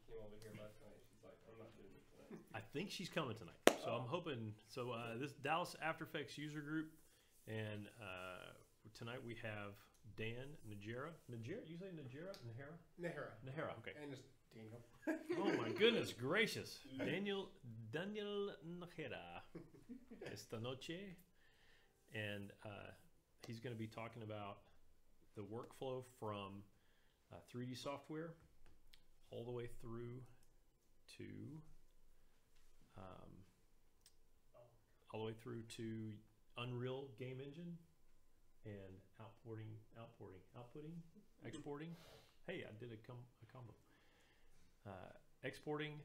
came over here last night. She's like, I'm not doing it tonight. I think she's coming tonight. So I'm hoping. So this Dallas After Effects user group, and tonight we have Dan Najera. Najera? You say Najera? Nahara. Nahara. Okay. And it's Daniel. Oh my goodness gracious, Daniel Najera esta noche, and he's going to be talking about the workflow from 3D software all the way through to Unreal Game Engine and exporting. Hey, I did a combo. Exporting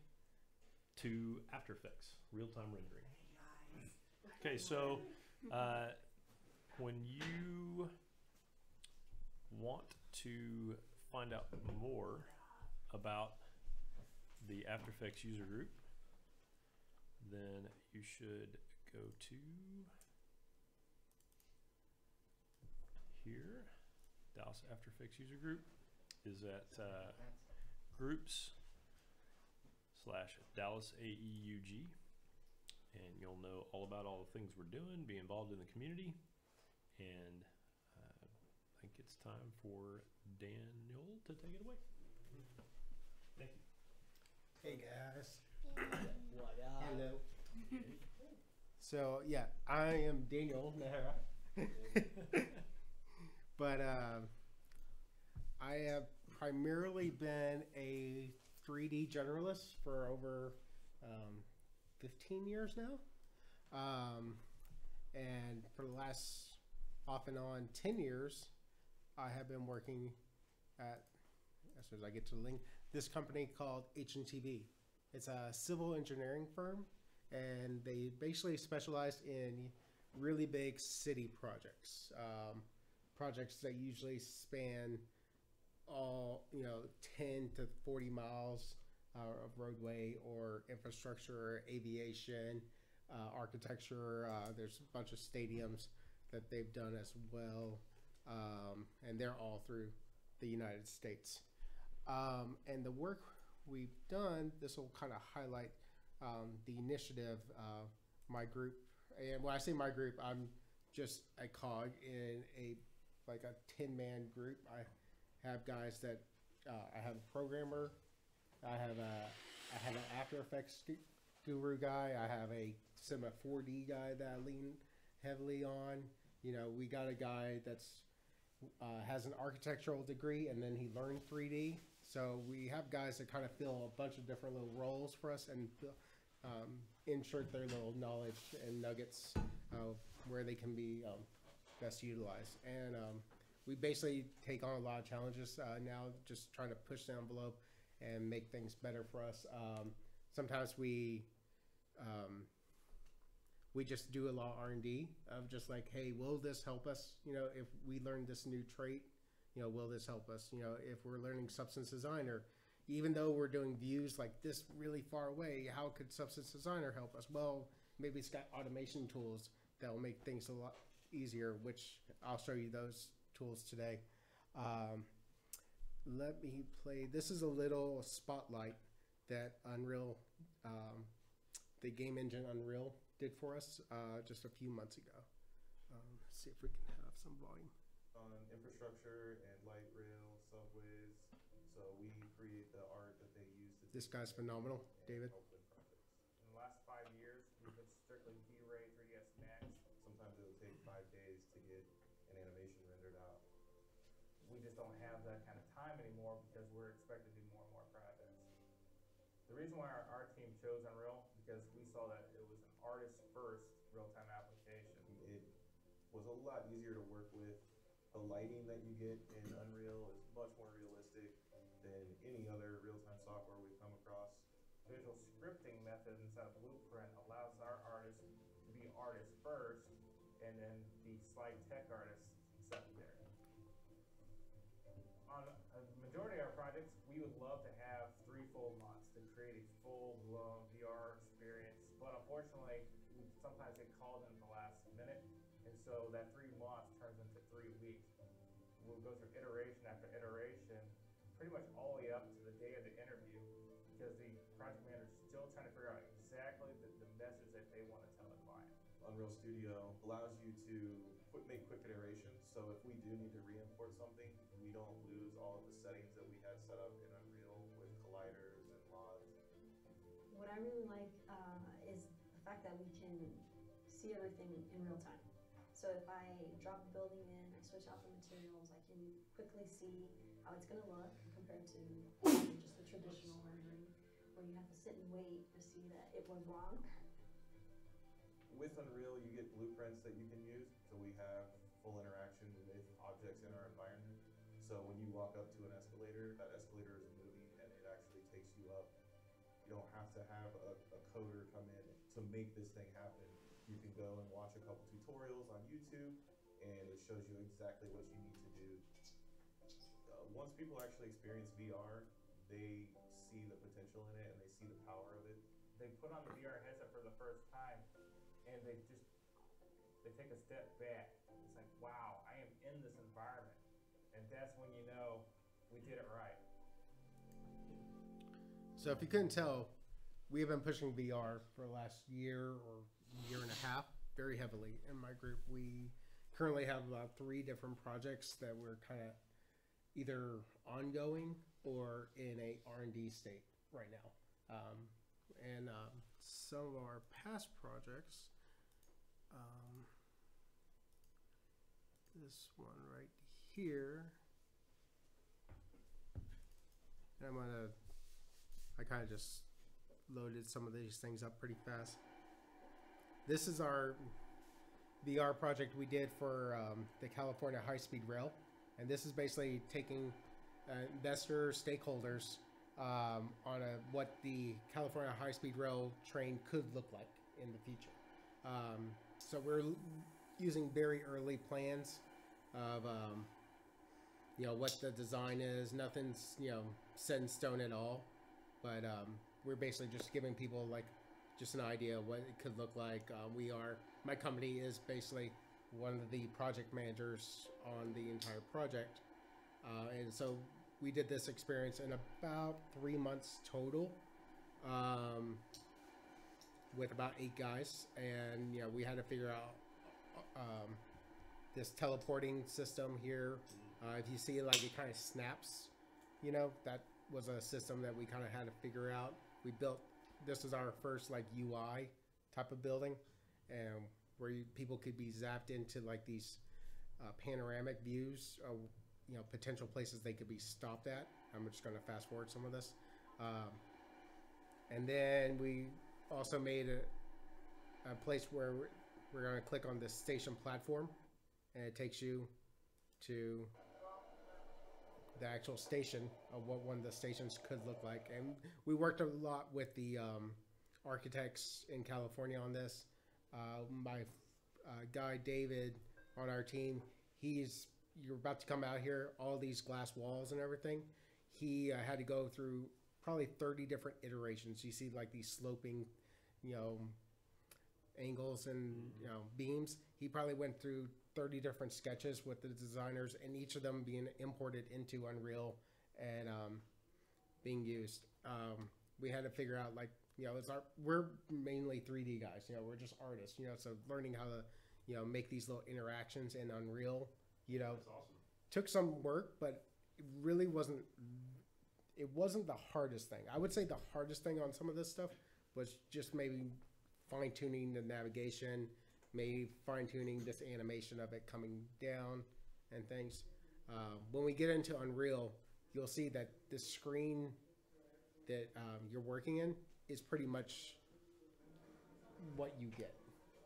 to After Effects, real-time rendering. Okay, so when you want to find out more about the After Effects user group, then you should go to here. Dallas After Effects user group is at groups/Dallas AEUG, and you'll know all about all the things we're doing, be involved in the community, and I think it's time for Daniel to take it away. Thank you. Hey guys. What up? Hello. So yeah, I am Daniel Nahara. But I have primarily been a 3D generalist for over 15 years now. And for the last off and on 10 years, I have been working at, as soon as I get to the link, this company called H&TB. It's a civil engineering firm, and they basically specialize in really big city projects. Projects that usually span all, 10 to 40 miles of roadway or infrastructure, or aviation, architecture. There's a bunch of stadiums that they've done as well, and they're all through the United States. And the work we've done, this will kind of highlight the initiative, my group. And when I say my group, I'm just a cog in a 10-man group. I have guys that I have a programmer, I have an After Effects guru guy, I have a Cinema 4D guy that I lean heavily on. We got a guy that's has an architectural degree and then he learned 3D. So we have guys that kind of fill a bunch of different little roles for us and insert their little knowledge and nuggets where they can be best utilized. And we basically take on a lot of challenges now, just trying to push the envelope and make things better for us. Sometimes we just do a lot of R&D of just like, hey, will this help us? If we learn this new trait, will this help us? If we're learning substance designer, even though we're doing views like this really far away, how could substance designer help us? Well, maybe it's got automation tools that will make things a lot easier, which I'll show you those tools today. Let me play. This is a little spotlight that Unreal, the game engine Unreal did for us just a few months ago. Let's see if we can have some volume. On infrastructure and light rail, subways, so we create the art that they use to. This guy's phenomenal, David. In the last 5 years, we've been strictly V-Ray 3ds Max. Sometimes it will take 5 days to get an animation rendered out. We just don't have that kind of time anymore because we're expected to do more and more projects. The reason why our team chose Unreal, because we saw that it was an artist-first real-time application. It was a lot easier to work with. The lighting that you get in Unreal is much more realistic than any other real-time software we've come across. Visual scripting method inside of Blueprint allows our artists to be artists first and then be slight tech artists secondary. On a majority of our projects, we would love to have 3 full months to create a full-blown VR experience, but unfortunately, we sometimes get called in the last minute, and so that 3 months turns into 3 weeks. We'll go through iteration after iteration, pretty much all the way up to the day of the interview, project manager's still trying to figure out exactly the message that they want to tell the client. Unreal Studio allows you to make quick iterations. So if we do need to re-import something, we don't lose all of the settings that we had set up in Unreal with colliders and mods. What I really like is the fact that we can see everything in real time. So if I drop a building in, I switch out the materials, I can quickly see how it's going to look compared to just the traditional rendering where you have to sit and wait to see that it was wrong. With Unreal, you get blueprints that you can use. So we have full interaction with objects in our environment. So when you walk up to an escalator, that escalator is moving and it actually takes you up. You don't have to have a coder come in to make this thing happen. You can go and watch a couple tutorials on YouTube and it shows you exactly what you need to do. Once people actually experience VR, they see the potential in it and they see the power of it. They put on the VR headset for the first time and they take a step back. It's like, wow, I am in this environment. And that's when you know we did it right. So if you couldn't tell, we have been pushing VR for the last year or year and a half very heavily in my group. We currently have about 3 different projects that we're kind of either ongoing or in a R&D state right now. Some of our past projects, this one right here, and I kind of just loaded some of these things up pretty fast. This is our VR project we did for the California high-speed rail, and this is basically taking investors, stakeholders on what the California high-speed rail train could look like in the future. So we're using very early plans of what the design is. Nothing's set in stone at all, but we're basically just giving people like just an idea of what it could look like. My company is basically one of the project managers on the entire project, and so we did this experience in about 3 months total, with about 8 guys, and we had to figure out this teleporting system here. If you see, like, it kind of snaps, that was a system that we kind of had to figure out. This was our first like UI type of building, and where people could be zapped into like these panoramic views of potential places they could be stopped at. I'm just going to fast forward some of this, and then we also made a place where we're going to click on this station platform, and it takes you to the actual station of what one of the stations could look like. And we worked a lot with the architects in California on this. My guy David on our team, you're about to come out here, all these glass walls and everything. He had to go through probably 30 different iterations. You see like these sloping, angles and beams. He probably went through 30 different sketches with the designers, and each of them being imported into Unreal and being used. We had to figure out, like, we're mainly 3D guys. We're just artists. So learning how to make these little interactions in Unreal. That's awesome. Took some work, but it really wasn't. It wasn't the hardest thing. I would say the hardest thing on some of this stuff was just maybe fine-tuning the navigation, maybe fine-tuning this animation of it coming down and things. When we get into Unreal, you'll see that the screen that you're working in is pretty much what you get.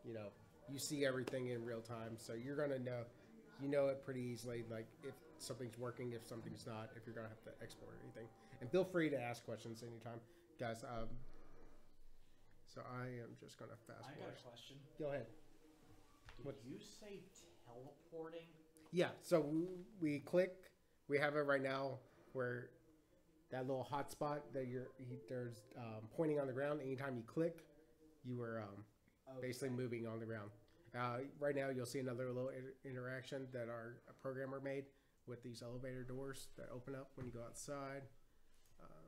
You see everything in real time, so you're gonna know it pretty easily, like if something's working, if something's not, if you're gonna have to export or anything. And feel free to ask questions anytime, guys. So I am just gonna fast forward. I got a question. Go ahead. Did you say teleporting? Yeah, so we click. We have it right now where that little hotspot that there's pointing on the ground. Anytime you click, you are basically moving on the ground. Right now, you'll see another little interaction that our programmer made with these elevator doors that open up when you go outside.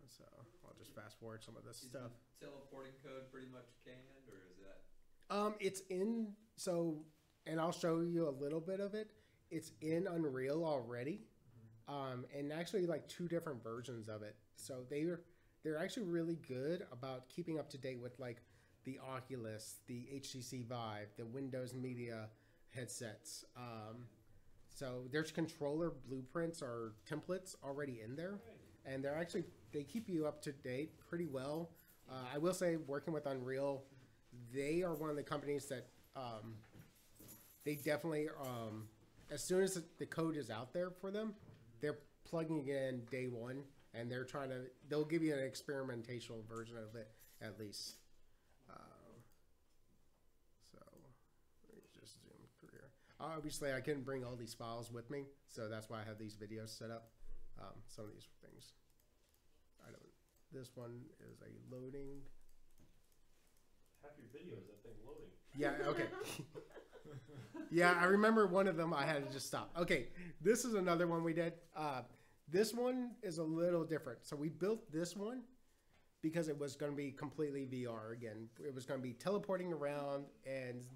So I'll just fast forward some of this Is stuff. the teleporting code pretty much canned, or is that? It's in, so, and I'll show you a little bit of it. It's in Unreal already, and actually like 2 different versions of it. So they're actually really good about keeping up to date with like the Oculus, the HTC Vive, the Windows Media headsets. So there's controller blueprints or templates already in there, and they keep you up to date pretty well. I will say, working with Unreal, they are one of the companies that they definitely, as soon as the code is out there for them, they're plugging it in day one, and they'll give you an experimental version of it at least. So let me just zoom through here. Obviously, I couldn't bring all these files with me, so that's why I have these videos set up. Some of these things. This one is a loading. Half your video is that thing loading. Yeah, okay. Yeah, I remember one of them I had to just stop. Okay, this is another one we did. This one is a little different. So we built this one because it was going to be completely VR again. It was going to be teleporting around and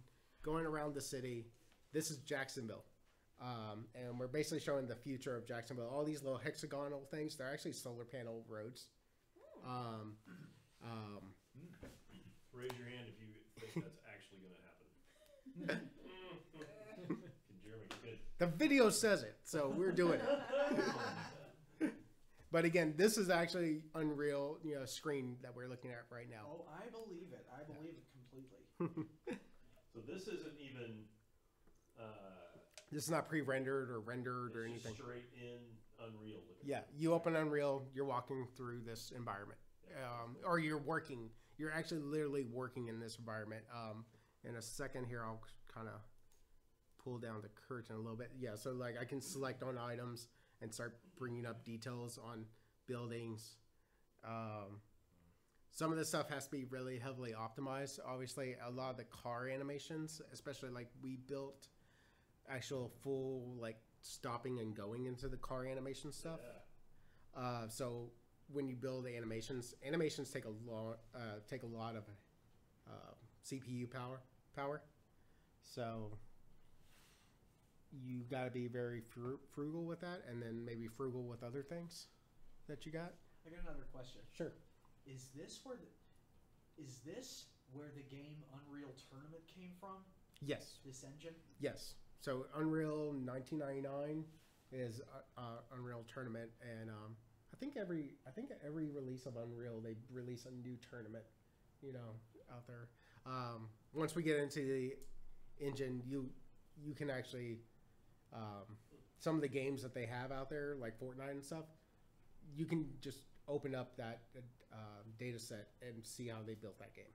going around the city. This is Jacksonville. And we're basically showing the future of Jacksonville. All these little hexagonal things, they're actually solar panel roads. Raise your hand if you think that's actually going to happen. Jeremy, good. The video says it, so we're doing it. But again, this is actually Unreal, screen that we're looking at right now. Oh, I believe it. I believe it completely. So this isn't even. This is not pre-rendered or rendered or It's anything. just straight in Unreal. Yeah, you open Unreal, you're walking through this environment, or you're actually literally working in this environment. In a second here, I'll kind of pull down the curtain a little bit. Yeah, so like I can select on items and start bringing up details on buildings. Some of this stuff has to be really heavily optimized. Obviously, a lot of the car animations, especially like we built actual full like stopping and going into the car animation stuff. Yeah. So when you build animations take a lot of CPU power. So you got to be very frugal with that, and then maybe frugal with other things that you got. I got another question. Sure. Is this where the game Unreal Tournament came from? Yes. This engine? Yes. So Unreal 1999 is Unreal Tournament, and I think every release of Unreal they release a new tournament, out there. Once we get into the engine, you can actually some of the games that they have out there, like Fortnite and stuff, you can just open up that data set and see how they built that game.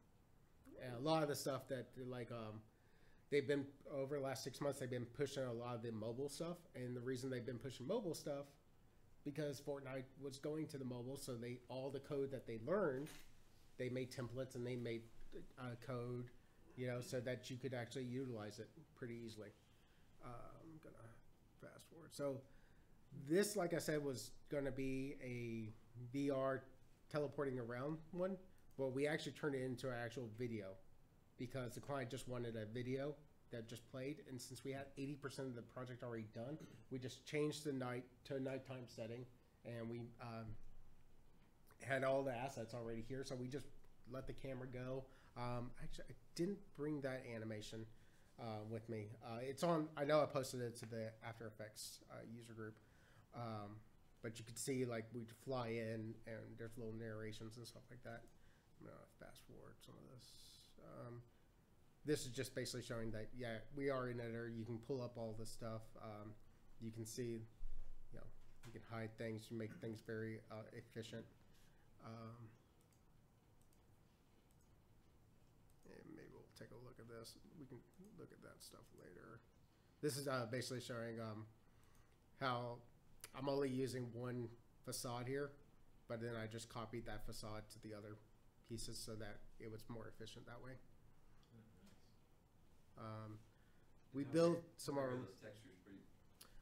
And a lot of the stuff that they've been over the last 6 months, they've been pushing a lot of the mobile stuff, and the reason they've been pushing mobile stuff because Fortnite was going to the mobile, so all the code that they learned, they made templates and they made code, so that you could actually utilize it pretty easily. I'm gonna fast forward. So this, like I said, was gonna be a VR teleporting around one. Well, we actually turned it into an actual video because the client just wanted a video that just played, and since we had 80% of the project already done, we just changed the night to a nighttime setting, and we had all the assets already here, so we just let the camera go. Actually, I didn't bring that animation with me. It's on. I know I posted it to the After Effects user group, but you could see like we'd fly in, and there's little narrations and stuff like that. I'm gonna fast forward some of this. This is just basically showing that, yeah, we are in editor. You can pull up all this stuff. You can see, you can hide things. You make things very efficient. And maybe we'll take a look at this. We can look at that stuff later. This is basically showing how I'm only using one facade here, but then I just copied that facade to the other pieces so that it was more efficient that way. We built some of our. Those textures pretty.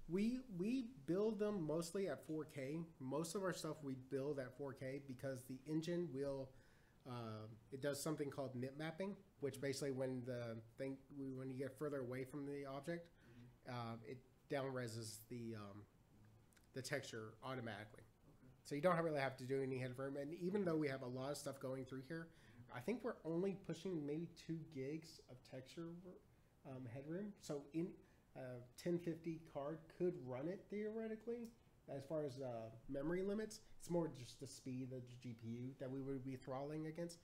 We build them mostly at 4K. Most of our stuff we build at 4K because the engine will it does something called nip mapping, which basically when when you get further away from the object, it down reses the texture automatically. So you don't really have to do any headroom. And even though we have a lot of stuff going through here, I think we're only pushing maybe 2 gigs of texture headroom. So in 1050 card could run it theoretically. As far as memory limits, it's more just the speed of the GPU that we would be throttling against.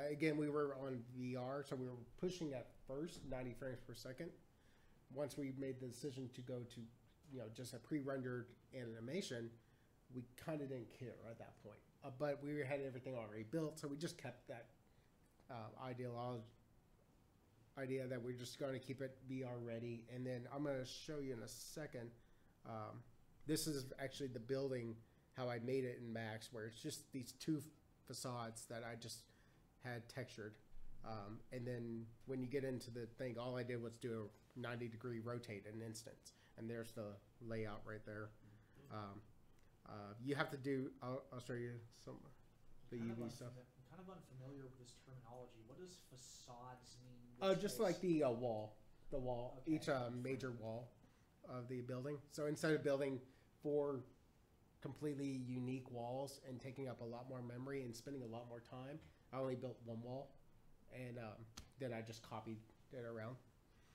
Again, we were on VR, so we were pushing at first 90 frames per second. Once we made the decision to go to, just a pre-rendered animation, we kind of didn't care at that point. But we had everything already built, so we just kept that idea that we're just going to keep it VR ready. And then I'm going to show you in a second. This is actually the building, how I made it in Max, where it's just these 2 facades that I just had textured. And then when you get into the thing, all I did was do a 90-degree rotate in an instance. And there's the layout right there. You have to do, I'll show you some the UV stuff. I'm kind of unfamiliar with this terminology. What does facades mean? Just like the wall. Okay. Each major wall of the building. So instead of building 4 completely unique walls and taking up a lot more memory and spending a lot more time, I only built 1 wall, and then I just copied it around.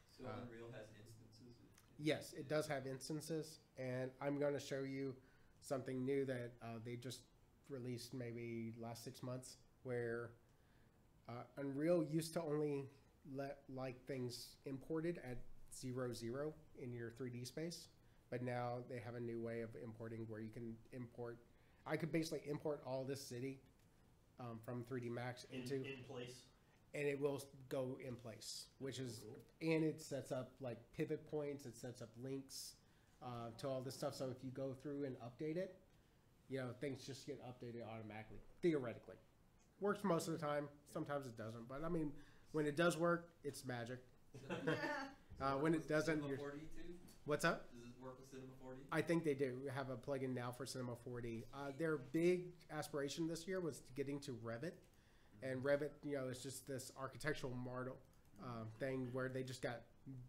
So Unreal has instances? Yes, it does have instances, and I'm going to show you something new that they just released maybe last 6 months, where Unreal used to only let things imported at 0, in your 3D space, but now they have a new way of importing where you can import. I could basically import all this city from 3D Max into in place. and it will go in place, which is and it sets up like pivot points. It sets up links to all this stuff. So if you go through and update it, things just get updated automatically. Theoretically, works most of the time. Sometimes it doesn't, but I mean, when it does work, it's magic. When it doesn't, Cinema you're 4D too? what's up? Does it work with Cinema 4D? I think they do have a plugin now for Cinema 4D. Their big aspiration this year was getting to Revit, and Revit, is just this architectural model thing where they just got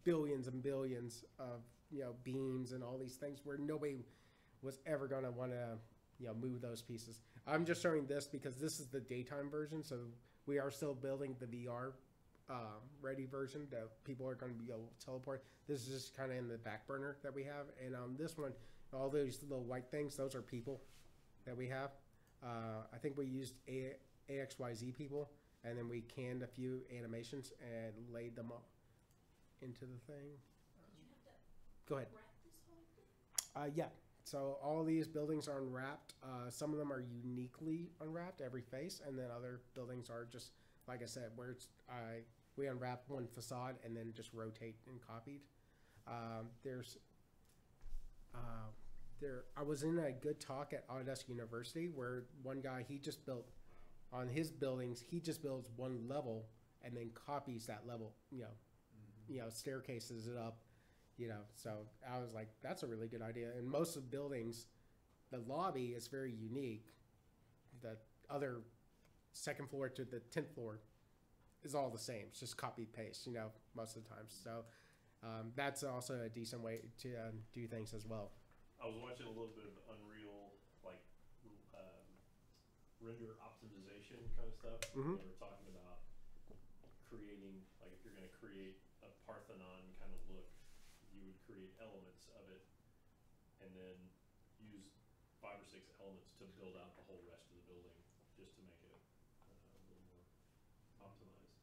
billions and billions of beams and all these things where nobody was ever going to want to move those pieces. I'm just showing this because this is the daytime version, so we are still building the VR ready version that people are going to be able to teleport. This is just kind of in the back burner that we have, and on this one, all those little white things, those are people that we have. I think we used AXYZ people, and then we canned a few animations and laid them up into the thing. Go ahead. Yeah. So all these buildings are unwrapped. Some of them are uniquely unwrapped, every face, and then other buildings are just, like I said, where we unwrap one facade and then just rotate and copied. I was in a good talk at Autodesk University where one guy, he just built on his buildings, he just builds one level and then copies that level, staircases it up, so I was like, that's a really good idea. And most of the buildings, the lobby is very unique. The other second floor to the 10th floor is all the same. It's just copy paste, most of the time. So that's also a decent way to do things as well. I was watching a little bit of Unreal, render optimization kind of stuff. Mhm. They were talking about creating, if you're going to create a Parthenon kind of look, you would create elements of it and then use 5 or 6 elements to build out the whole rest of the building just to make it a little more optimized.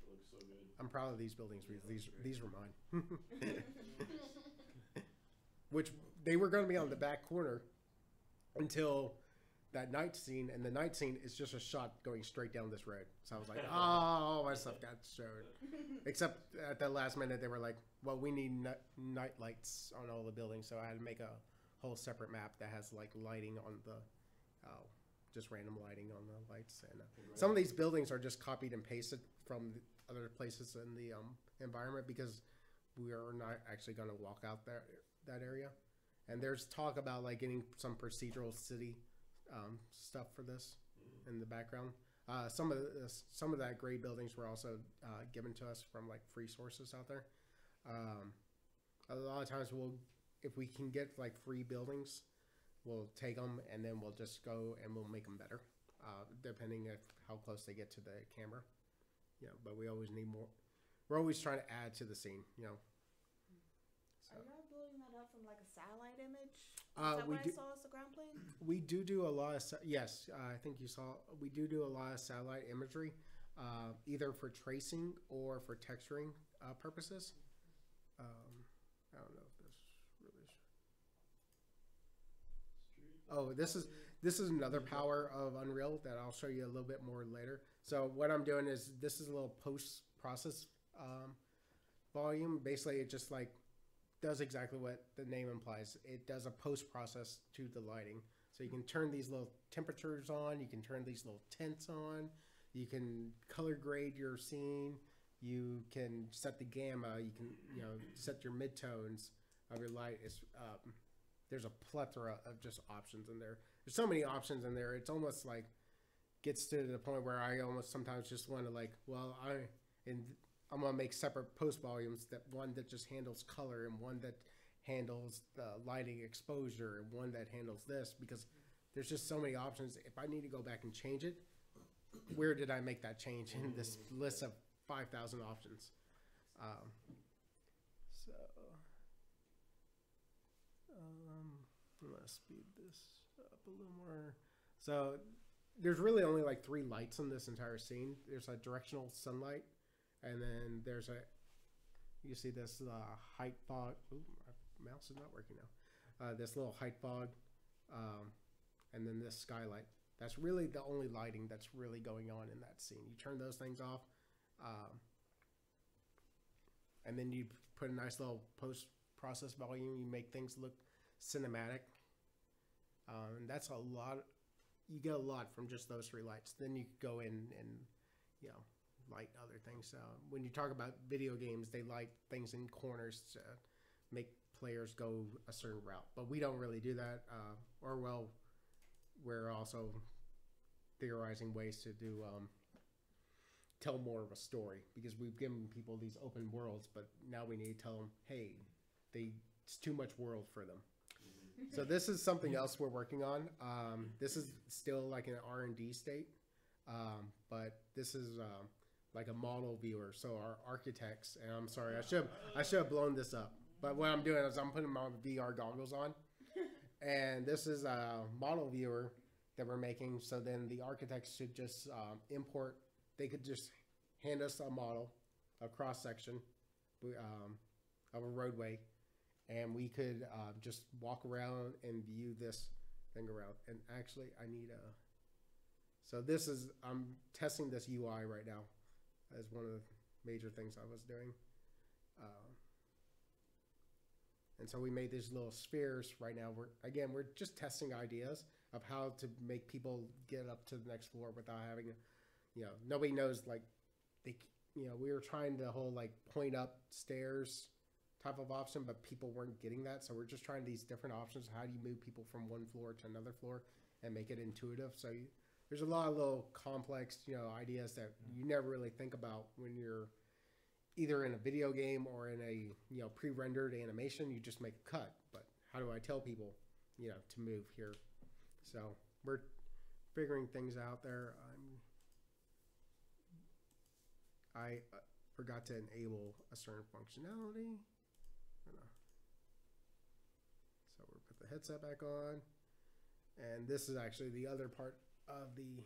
It looks so good. I'm proud of these buildings. These were mine. Which they were going to be on the back corner until that night scene, and the night scene is just a shot going straight down this road. So I was like, oh, my stuff got showed. Except at the last minute, they were like, well, we need night lights on all the buildings, so I had to make a whole separate map that has lighting on the just random lighting on the lights. And some of these buildings are just copied and pasted from other places in the environment because we are not actually going to walk out that area. And there's talk about like getting some procedural city stuff for this in the background. Some of that gray buildings were also given to us from like free sources out there. A lot of times if we can get like free buildings, we'll take them and then we'll just go and we'll make them better, depending on how close they get to the camera. But we always need more. We're always trying to add to the scene. So. Are y'all building that up from like a satellite image? Is that what I saw as the ground plane? We do a lot of yes. I think you saw. We do a lot of satellite imagery, either for tracing or for texturing purposes. I don't know if this really. Oh, this is another power of Unreal that I'll show you a little bit more later. So what I'm doing is this is a little post process volume. Basically, it just like does exactly what the name implies. It does a post process to the lighting. So you can turn these little temperatures on. You can turn these little tints on. You can color grade your scene. You can set the gamma. You can set your midtones of your light. There's a plethora of just options in there. There's so many options in there. It's almost like gets to the point where I almost sometimes just want to like, well, I'm gonna make separate post volumes, that one that just handles color and one that handles the lighting exposure and one that handles this, because there's just so many options. If I need to go back and change it, where did I make that change in this list of 5,000 options? I'm gonna speed this up a little more. So there's really only like 3 lights in this entire scene. There's a directional sunlight, and then there's you see this height fog. Ooh, my mouse is not working now. This little height fog, and then this skylight. That's really the only lighting that's really going on in that scene. You turn those things off, and then you put a nice little post-process volume. You make things look cinematic, and that's a lot. You get a lot from just those 3 lights. Then you go in and light other things. When you talk about video games, they light things in corners to make players go a certain route, but we don't really do that. We're also theorizing ways to do tell more of a story, because we've given people these open worlds, but now we need to tell them, hey, it's too much world for them. So this is something else we're working on. This is still like an R&D state, but this is like a model viewer. So our architects, and I'm sorry, I should have blown this up, but what I'm doing is I'm putting my VR goggles on, and this is a model viewer that we're making. So then the architects should just import. They could just hand us a model, a cross section of a roadway, and we could just walk around and view this thing around. And actually, I need so I'm testing this UI right now as one of the major things I was doing. And so we made these little spheres right now. We're just testing ideas of how to make people get up to the next floor without having, nobody knows, like, we were trying the whole like point up stairs type of option, but people weren't getting that. So we're just trying these different options. How do you move people from one floor to another floor and make it intuitive? So there's a lot of little complex, ideas that you never really think about when you're either in a video game or in a, pre-rendered animation. You just make a cut, but how do I tell people, to move here? So we're figuring things out there. I forgot to enable a certain functionality. So we'll put the headset back on. And this is actually the other part of the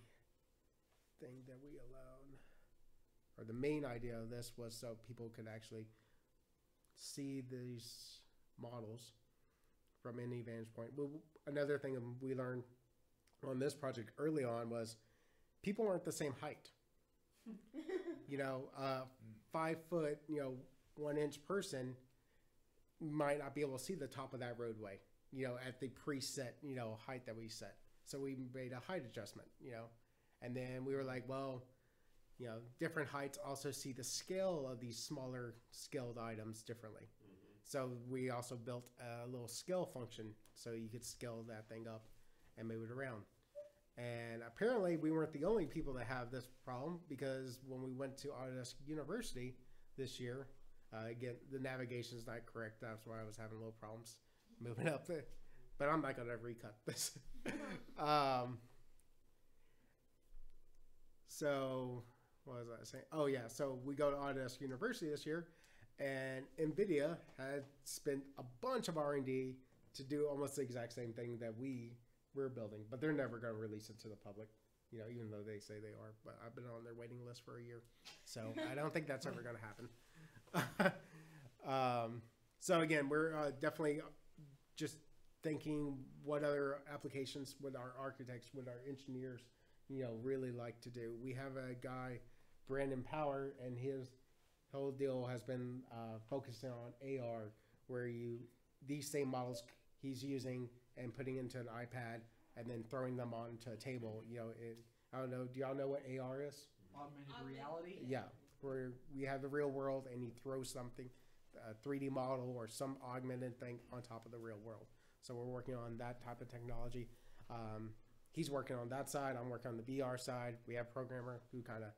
thing that we allowed, or the main idea of this was so people could actually see these models from any vantage point. Another thing we learned on this project early on was people aren't the same height. 5 foot, 1 inch person might not be able to see the top of that roadway, at the preset, height that we set. So we made a height adjustment, and then we were like, well, different heights also see the scale of these smaller scaled items differently. So we also built a little scale function so you could scale that thing up and move it around. And apparently we weren't the only people that have this problem, because when we went to Autodesk University this year, again, the navigation is not correct. That's why I was having little problems moving up there. But I'm not going to recut this. So what was I saying? Oh, yeah. So we go to Autodesk University this year, and NVIDIA had spent a bunch of R&D to do almost the exact same thing that we're building, but they're never going to release it to the public, even though they say they are. But I've been on their waiting list for a year, so I don't think that's ever going to happen. So again, we're definitely just thinking what other applications would our architects, would our engineers, really like to do. We have a guy, Brandon Power, and his whole deal has been focusing on AR, where these same models he's using and putting into an iPad and then throwing them onto a table. I don't know. Do y'all know what AR is? Augmented reality. Yeah, where we have the real world and you throw something, a 3D model or some augmented thing on top of the real world. So we're working on that type of technology. He's working on that side. I'm working on the VR side. We have a programmer who kind of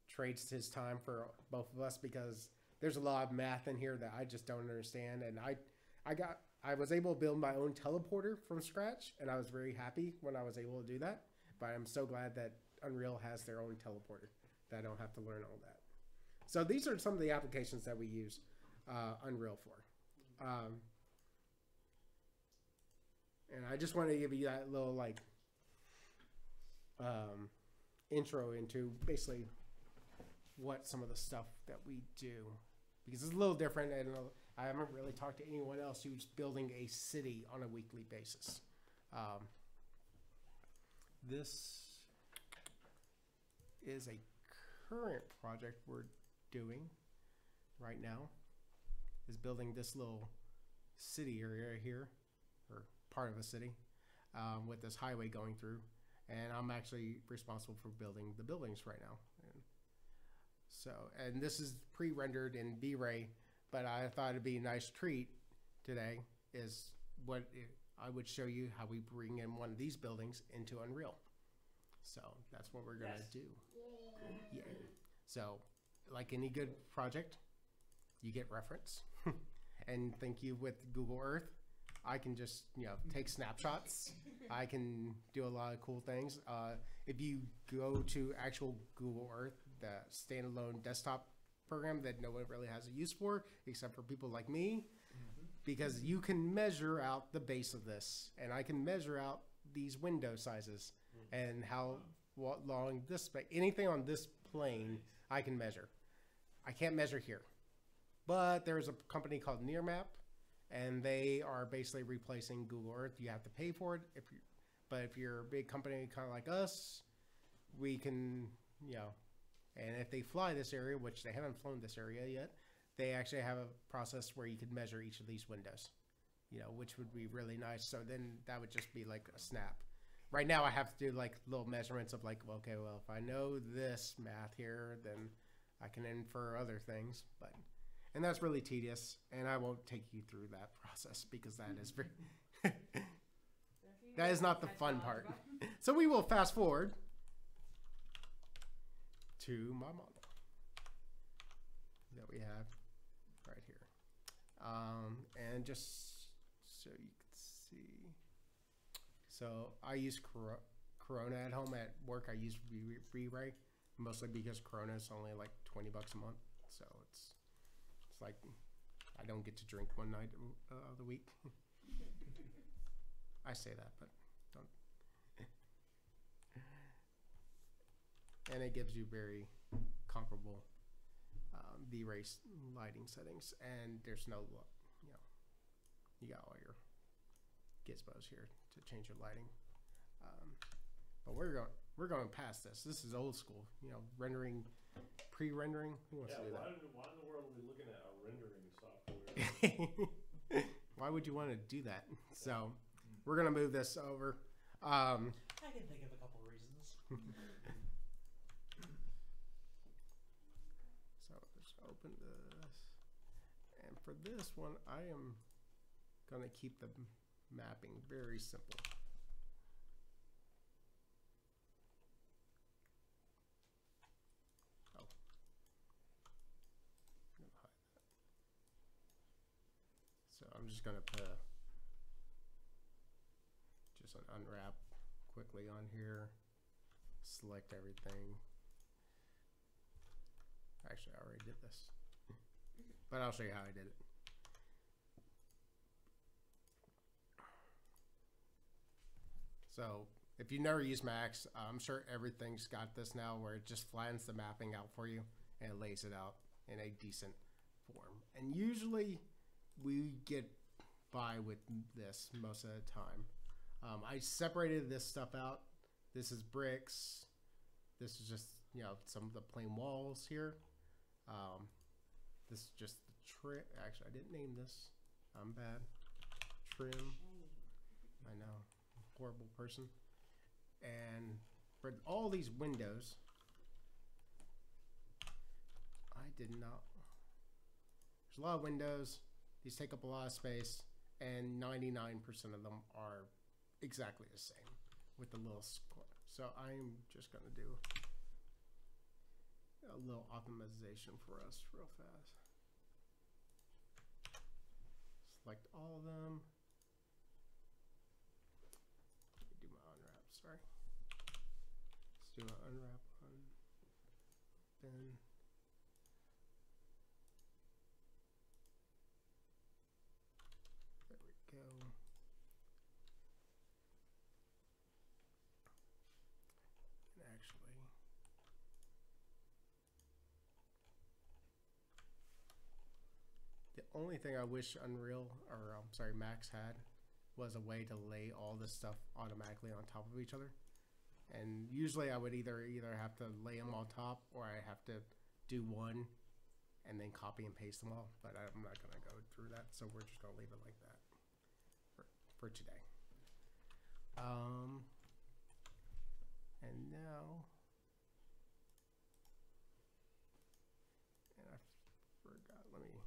trades his time for both of us, because there's a lot of math in here that I just don't understand. And I was able to build my own teleporter from scratch, and I was very happy when I was able to do that. But I'm so glad that Unreal has their own teleporter, that I don't have to learn all that. So these are some of the applications that we use Unreal for. And I just want to give you that little intro into basically what some of the stuff that we do, because it's a little different, and I haven't really talked to anyone else who's building a city on a weekly basis. This is a current project we're doing right now, is building this little city area here, or part of a city, with this highway going through, and I'm actually responsible for building the buildings right now. And this is pre-rendered in V-Ray, but I thought it'd be a nice treat today is I would show you how we bring in one of these buildings into Unreal. So that's what we're gonna do. Yeah. So like any good project, you get reference. And thank you with Google Earth, I can just take snapshots. I can do a lot of cool things. If you go to actual Google Earth, the standalone desktop program that no one really has a use for except for people like me, because you can measure out the base of this, and I can measure out these window sizes and what long this anything on this plane I can measure. I can't measure here, but there's a company called Nearmap, and they are basically replacing Google Earth. You have to pay for it but if you're a big company kind of like us, we can and if they fly this area, which they haven't flown this area yet, they actually have a process where you could measure each of these windows, which would be really nice. So then that would just be like a snap. Right now I have to do like little measurements of okay, well, if I know this math here, then I can infer other things, and that's really tedious, and I won't take you through that process because that is very, that is not the fun part. So we will fast forward to my model that we have right here. And just so you can see. So I use Corona at home. At work I use V-Ray, mostly because Corona is only like $20 a month. So it's like I don't get to drink one night of the week. I say that, but don't. And it gives you very comparable V-Ray lighting settings, and there's no you got all your gizmos here to change your lighting. But we're going past this. This is old school, rendering, pre-rendering. Who wants to do that? Why in the world are we looking at a rendering software? Why would you want to do that? So we're gonna move this over. I can think of a couple reasons. So just open this. And for this one, I am going to keep the mapping very simple. Oh. So I'm just going to put just an unwrap quickly on here. Select everything. Actually, I already did this. But I'll show you how I did it. So if you never use Max, I'm sure everything's got this now where it just flattens the mapping out for you and it lays it out in a decent form. And usually we get by with this most of the time. I separated this stuff out. This is bricks. This is just, you know, some of the plain walls here. This is just the trim. Actually, I didn't name this. I'm bad. Trim. I know. Horrible person. And for all these windows, I did not. There's a lot of windows. These take up a lot of space, and 99% of them are exactly the same with the little square. So I'm just going to do a little optimization for us real fast. Select all of them. Let me do my unwrap, sorry. Let's do an unwrap on Ben. There we go. And actually, the only thing I wish Unreal, or I'm sorry, Max had was a way to lay all this stuff automatically on top of each other. And usually I would either have to lay them on top or I have to do one and then copy and paste them all. But I'm not going to go through that, so we're just going to leave it like that for today. And now, and I forgot, let me.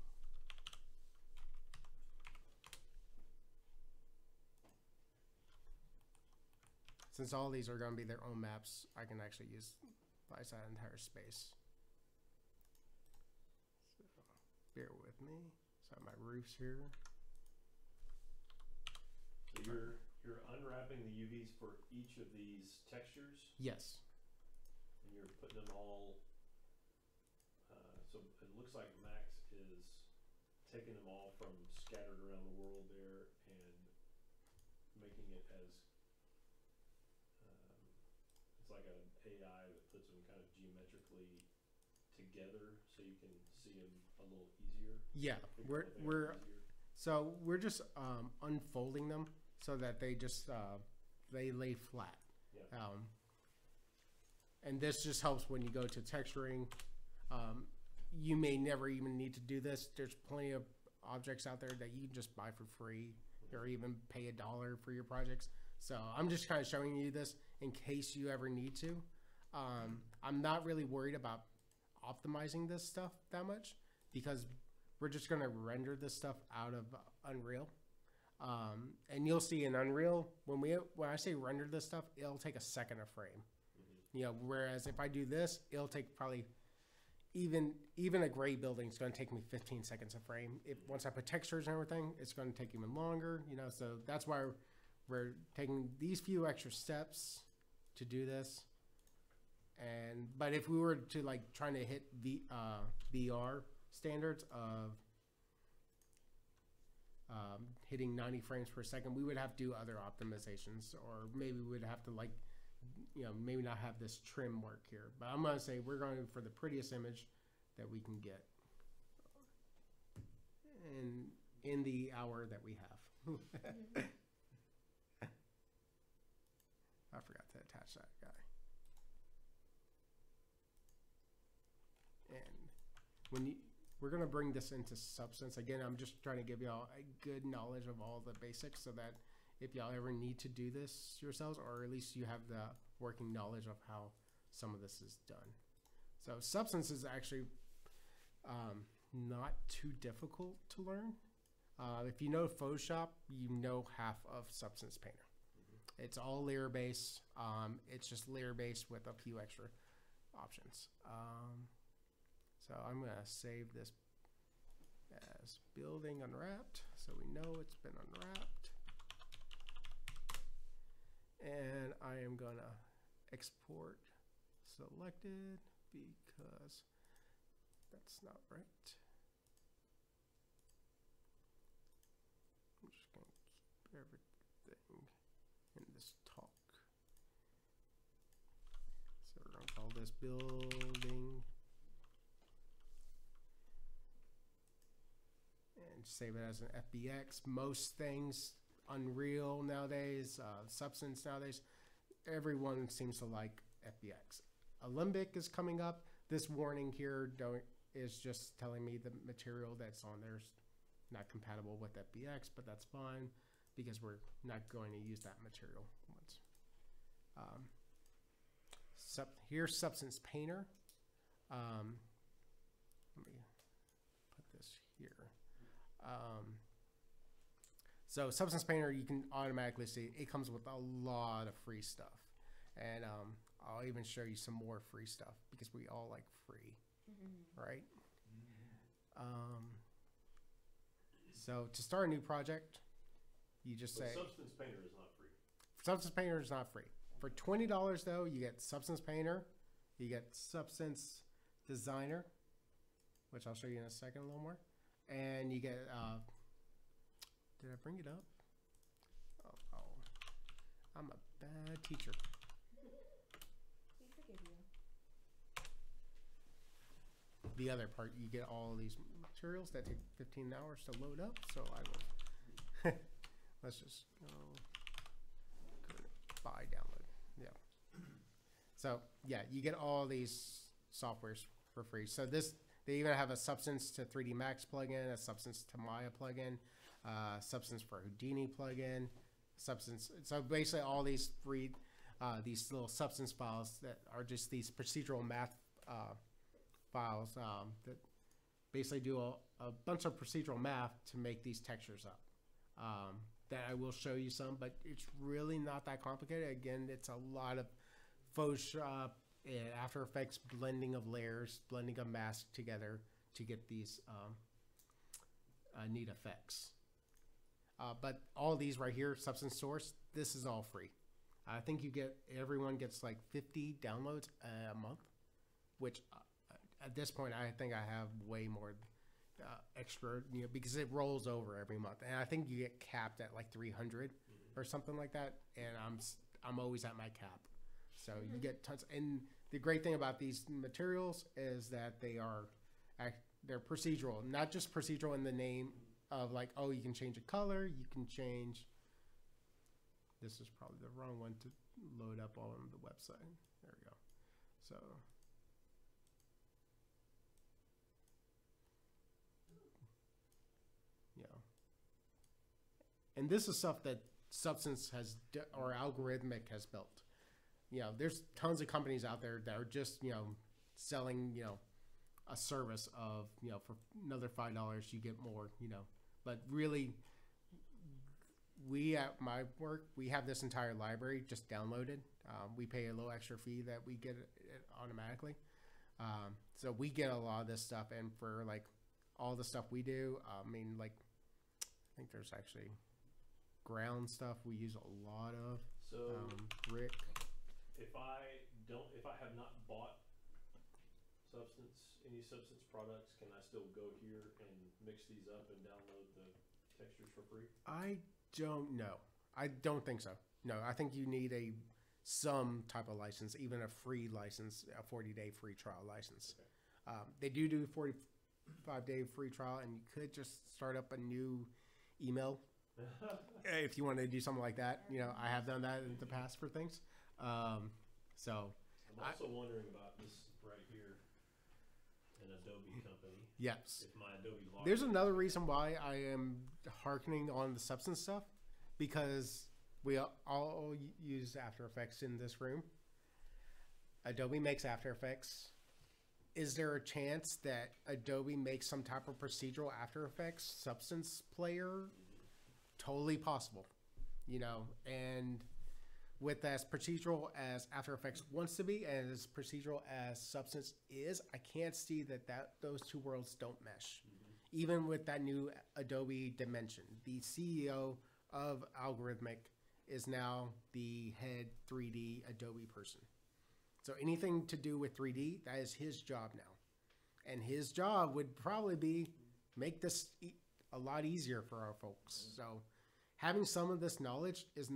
Since all these are going to be their own maps, I can actually use slice that entire space. So bear with me. So I have my roofs here. So you're unwrapping the UVs for each of these textures, Yes. and you're putting them all. So it looks like Max is taking them all from scattered around the world there and making it as it's like an AI that puts them kind of geometrically together, so you can see them a little easier. Yeah, we're just unfolding them so that they just they lay flat. Yeah. And this just helps when you go to texturing. You may never even need to do this. There's plenty of objects out there that you can just buy for free or even pay $1 for your projects. So I'm just kind of showing you this in case you ever need to. I'm not really worried about optimizing this stuff that much because we're just going to render this stuff out of Unreal. And you'll see in Unreal, when I say render this stuff, it'll take a second a frame. You know, whereas if I do this, it'll take probably even a gray building is going to take me 15 seconds a frame. Once I put textures and everything, it's going to take even longer. You know, so that's why we're taking these few extra steps to do this. But if we were to like trying to hit VR standards of hitting 90 frames per second, we would have to do other optimizations, or maybe we would have to like, you know, maybe not have this trim work here. But I'm going to say we're going for the prettiest image that we can get in the hour that we have. I forgot to attach that guy. And we're going to bring this into Substance. Again, I'm just trying to give y'all a good knowledge of all the basics so that if y'all ever need to do this yourselves, or at least you have the working knowledge of how some of this is done. So Substance is actually not too difficult to learn. If you know Photoshop, you know half of Substance Painter. It's all layer based. It's just layer based with a few extra options. So I'm gonna save this as building unwrapped, so we know it's been unwrapped. And I am gonna export selected because that's not right. I'm just gonna keep everything in this talk. So we're gonna call this building and save it as an FBX. Most things, Unreal nowadays, Substance nowadays, everyone seems to like FBX. Alembic is coming up. This warning here is just telling me the material that's on there is not compatible with FBX, but that's fine because we're not going to use that material once. Here's Substance Painter. Let me put this here. So Substance Painter, you can automatically see it comes with a lot of free stuff. And I'll even show you some more free stuff because we all like free, right? So to start a new project, you just say Substance Painter is not free. Substance Painter is not free. For $20 though, you get Substance Painter, you get Substance Designer, which I'll show you in a second a little more, and you get. Did I bring it up? Oh, I'm a bad teacher. We forgive you. The other part, you get all these materials that take 15 hours to load up. So I will. Let's just go to buy download. Yeah. So yeah, you get all these softwares for free. So they even have a Substance to 3D Max plugin, a Substance to Maya plugin, Substance for Houdini plugin, Substance. So basically, all these free, these little Substance files that are just these procedural math files that basically do a bunch of procedural math to make these textures up. That I will show you some, but it's really not that complicated. Again, it's a lot of Photoshop and After Effects blending of layers, blending of masks together to get these neat effects. But all these right here, Substance Source, this is all free. I think everyone gets like 50 downloads a month, which at this point I think I have way more extra, because it rolls over every month, and I think you get capped at like 300 or something like that, and I'm always at my cap. So you get tons. And the great thing about these materials is that they're procedural, not just procedural in the name of like, oh, you can change a color, you can change. This is probably the wrong one to load up on the website. There we go. So. Yeah. And this is stuff that Substance or Algorithmic has built. There's tons of companies out there that are just, selling, a service of, for another $5 you get more, but really we at my work, we have this entire library just downloaded. We pay a little extra fee that we get it automatically. So we get a lot of this stuff, and for like all the stuff we do, I think there's actually ground stuff we use a lot of. So brick. If I have not bought any Substance products, can I still go here and mix these up and download the textures for free? I don't know. I don't think so. No, I think you need some type of license, even a free license, a 40-day free trial license. Okay. They do 45-day free trial, and you could just start up a new email if you want to do something like that. I have done that in the past for things. So I'm also wondering about this right here, an Adobe company. Yes. If my Adobe login. There's another reason why I am hearkening on the Substance stuff, because we all use After Effects in this room. Adobe makes After Effects. Is there a chance that Adobe makes some type of procedural After Effects substance player? Totally possible, you know, and with as procedural as After Effects wants to be and as procedural as Substance is, I can't see that those two worlds don't mesh. Even with that new Adobe dimension, the CEO of Algorithmic is now the head 3D Adobe person. So anything to do with 3D, that is his job now. And his job would probably be make this a lot easier for our folks. So having some of this knowledge is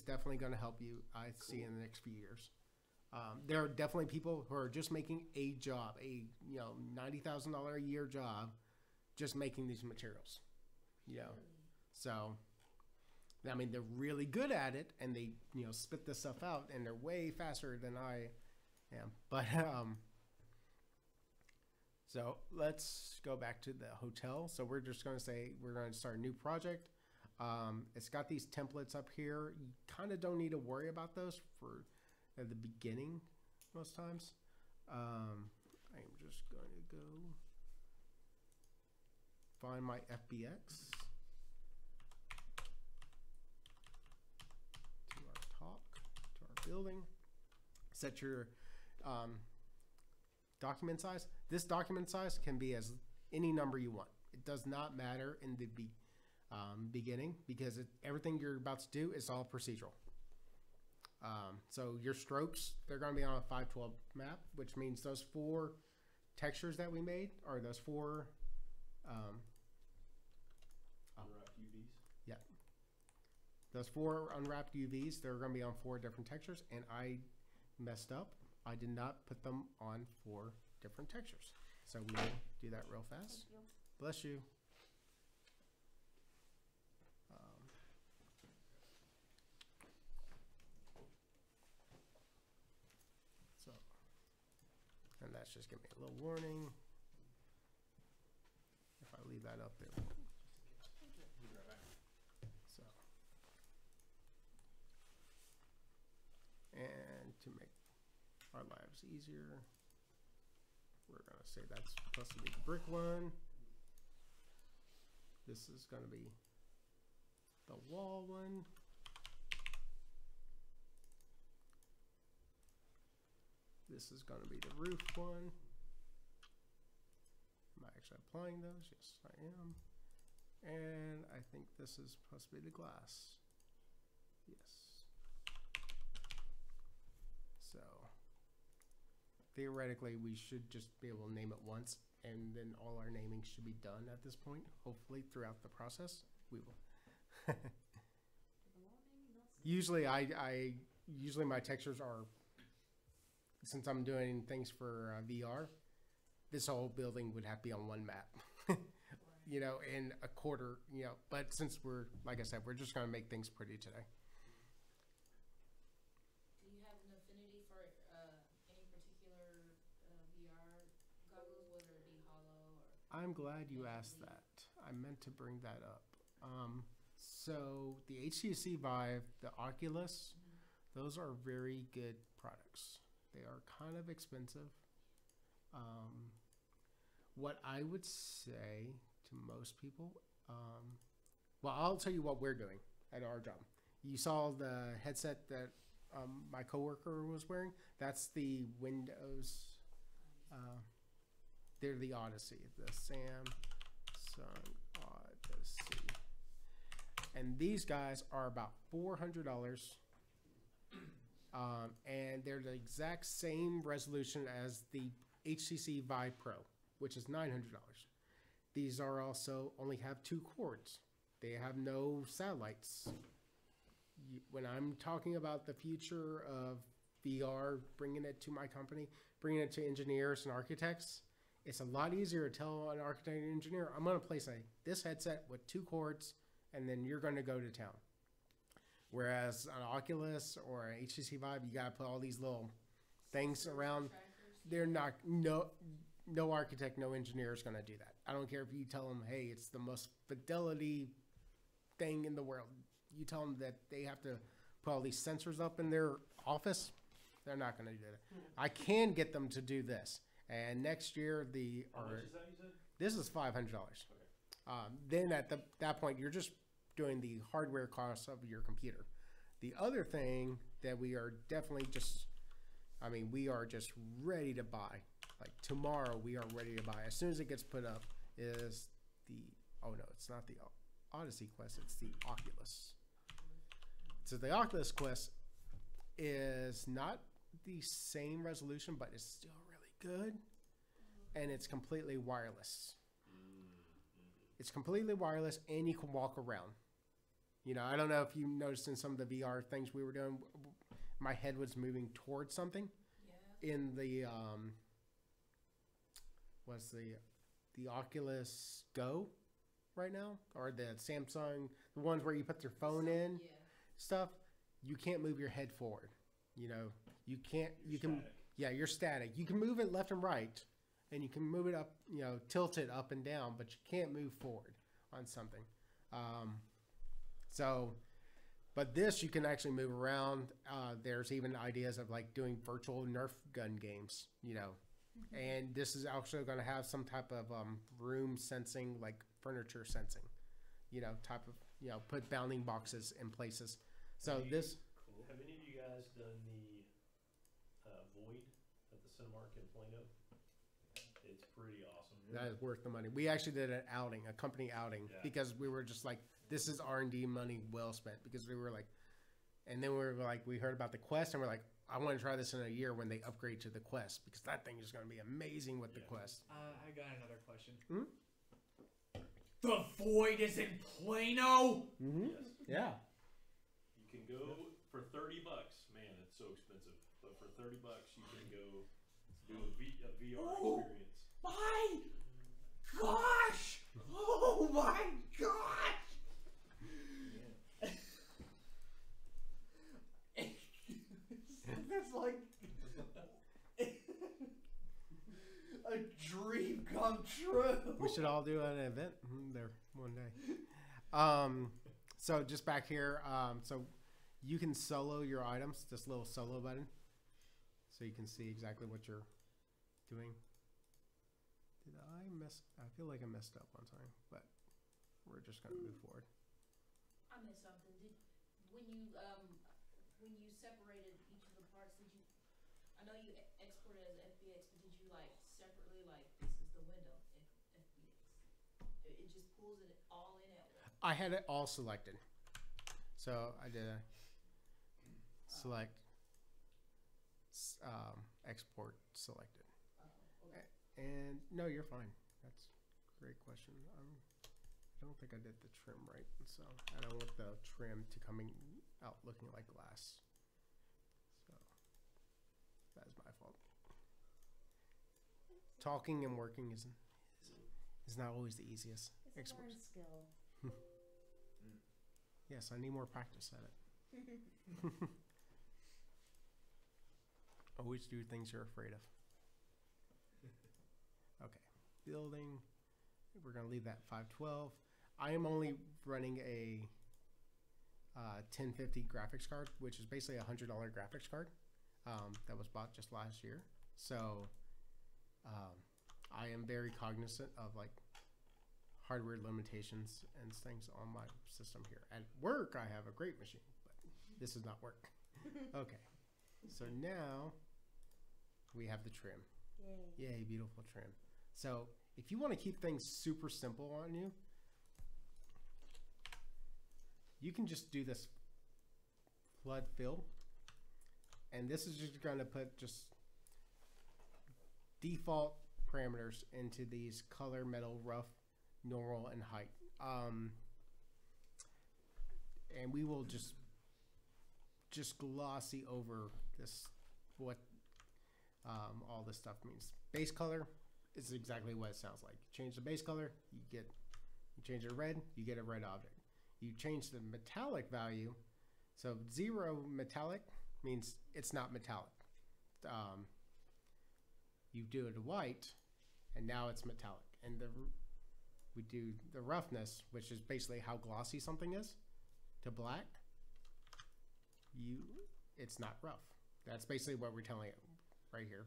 definitely going to help you, I see, in the next few years. There are definitely people who are just making a job, a $90,000 a year job, just making these materials. You know, so I mean they're really good at it, and they spit this stuff out, and they're way faster than I am. But so let's go back to the hotel. So we're just going to say we're going to start a new project. It's got these templates up here. You kind of don't need to worry about those for at the beginning most times. I'm just going to go find my FBX to our talk, to our building. Set your document size. This document size can be as any number you want. It does not matter in the beginning because everything you're about to do is all procedural. So your strokes, they're going to be on a 512 map, which means those 4 textures that we made are those 4 Unwrapped UVs? Yeah. Those 4 unwrapped UVs, they're going to be on 4 different textures, and I messed up. I did not put them on 4 different textures. So we will do that real fast. Bless you. And that's just giving me a little warning. If I leave that up there. So. And to make our lives easier, we're going to say that's supposed to be the brick one. This is going to be the wall one. This is going to be the roof one. Am I actually applying those? Yes, I am. And I think this is supposed to be the glass. Yes. So theoretically, we should just be able to name it once, and then all our naming should be done at this point. Hopefully, throughout the process, we will. Usually, usually my textures are. Since I'm doing things for VR, this whole building would have to be on one map, in a quarter, but since we're, like I said, we're just going to make things pretty today. Do you have an affinity for any particular VR goggles, whether it be Hollow or? I'm glad you asked that. I meant to bring that up. So the HTC Vive, the Oculus, those are very good products. They are kind of expensive. What I would say to most people, well, I'll tell you what we're doing at our job. You saw the headset that my coworker was wearing. That's the Windows. They're the Odyssey, the Samsung Odyssey, and these guys are about $400. And they're the exact same resolution as the HTC Vive Pro, which is $900. These are also only have 2 cords. They have no satellites. When I'm talking about the future of VR, bringing it to my company, bringing it to engineers and architects, it's a lot easier to tell an architect and engineer, I'm going to place this headset with 2 cords, and then you're going to go to town. Whereas an Oculus or an HTC Vive, you got to put all these little things around. They're not, no architect, no engineer is going to do that. I don't care if you tell them, hey, it's the most fidelity thing in the world. you tell them that they have to put all these sensors up in their office, they're not going to do that. I can get them to do this. And next year, How much is that, you said? this is $500. Then at that point, you're just doing the hardware costs of your computer. The other thing that we are definitely we are just ready to buy. Like tomorrow, we are ready to buy. As soon as it gets put up, is it's not the Odyssey Quest, it's the Oculus. So the Oculus Quest is not the same resolution, but it's still really good. And it's completely wireless. It's completely wireless, and you can walk around. You know, I don't know if you noticed in some of the VR things we were doing, my head was moving towards something. Yeah. In the what's the Oculus Go right now, or the Samsung, the ones where you put your phone in Yeah. stuff, you can't move your head forward. You know, you can't. You can. Static. Yeah, you're static. You can move it left and right, and you can move it up. You know, tilt it up and down, but you can't move forward on something. But this you can actually move around. There's even ideas of like doing virtual Nerf gun games. You know, and this is also going to have some type of room sensing, like furniture sensing. You know, type of put bounding boxes in places. So Have you- this. Have any of you guys done the Void at the Cinemark in Plano? It's pretty awesome. That is worth the money. We actually did an outing, a company outing, Yeah. because we were just like, this is R&D money well spent. Because we were like, and then we were like, we heard about the Quest, and we're like, I want to try this in a year when they upgrade to the Quest, because that thing is going to be amazing with the Yeah. Quest. I got another question. Hmm? The Void is in Plano? Mm-hmm. Yes. Yeah. You can go for $30. Man, it's so expensive. But for $30, you can go do a VR Oh. experience. My gosh! Oh my gosh! That's like a dream come true. We should all do an event there one day. So just back here, so you can solo your items, this little solo button. So you can see exactly what you're doing. I feel like I messed up one time, but we're just gonna move forward. I missed something. When you separated each of the parts, I know you exported as FBX, but did you like separately, like this is the window, FBX? It just pulls it all in at once. I had it all selected. So I did a select, export selected. Okay. And no, you're fine. That's a great question. I don't think I did the trim right, so I don't want the trim to coming out looking like glass. So that's my fault. Talking and working is not always the easiest. It's a Export. learned skill. Yes, I need more practice at it. Always do things you're afraid of. Okay, building. We're gonna leave that 512. I am only running a 1050 graphics card, which is basically a $100 graphics card that was bought just last year. So I am very cognizant of like hardware limitations and things on my system here. At work, I have a great machine, but this does not work. Okay, so now we have the trim. Yay. Yay, beautiful trim. So if you want to keep things super simple on you, you can just do this flood fill. And this is just going to put just default parameters into these color, metal, rough, normal, and height. And we will just glossy over this, what all this stuff means. Base color is exactly what it sounds like. Change the base color, you change it to red, you get a red object. You change the metallic value, so 0 metallic means it's not metallic. You do it to white, and now it's metallic. And we do the roughness, which is basically how glossy something is. to black, it's not rough. That's basically what we're telling it right here.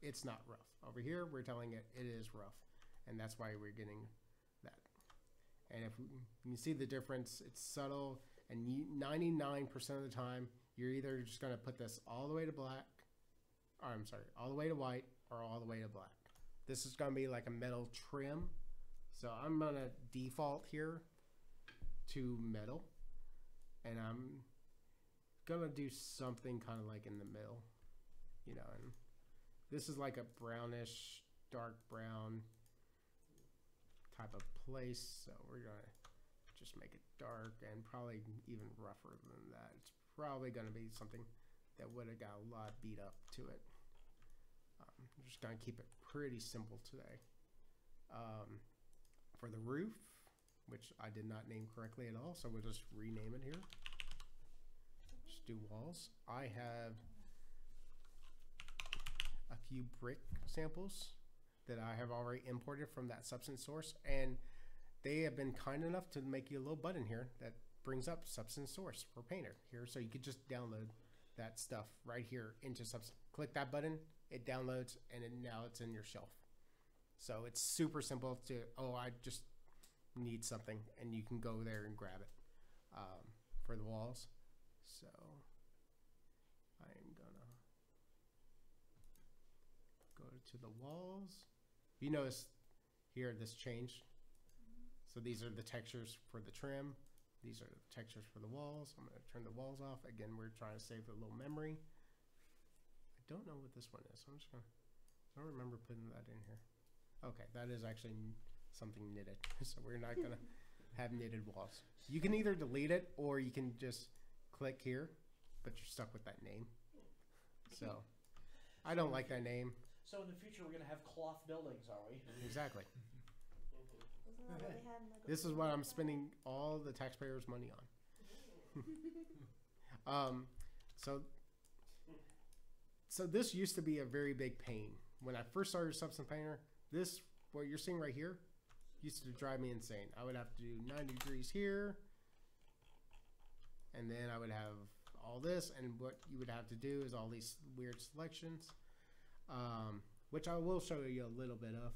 It's not rough. Over here, we're telling it it is rough, and that's why we're getting that. And if you can see the difference, it's subtle, and 99% of the time, you're either just going to put this all the way to black, or I'm sorry, all the way to white, or all the way to black. This is going to be like a metal trim, so I'm going to default here to metal, and I'm going to do something kind of like in the middle, you know, and this is like a brownish, dark brown type of place, so we're going to just make it dark and probably even rougher than that. It's probably going to be something that would have got a lot beat up to it. I'm just going to keep it pretty simple today. For the roof, which I did not name correctly at all, so we'll just rename it here. Just do walls. I have a few brick samples that I have already imported from that substance source, and they have been kind enough to make you a little button here that brings up substance source for Painter here, so you could just download that stuff right here into substance. Click that button, it downloads, and now it's in your shelf. So it's super simple to, oh, I just need something, and you can go there and grab it for the walls. So I'm gonna go to the walls. You notice here this changed. So these are the textures for the trim. These are the textures for the walls. I'm going to turn the walls off. Again, we're trying to save a little memory. I don't know what this one is. I'm just going to, I don't remember putting that in here. Okay, that is actually something knitted. So we're not going to have knitted walls. You can either delete it or you can just click here, but you're stuck with that name. So I don't like that name. So in the future, we're going to have cloth buildings, are we? Exactly. Wasn't that what they had in the This is what I'm spending all the taxpayers' money on. So this used to be a very big pain. When I first started Substance Painter, this, what you're seeing right here, used to drive me insane. I would have to do 90 degrees here, and then I would have all this, and what you would have to do is all these weird selections, which I will show you a little bit of.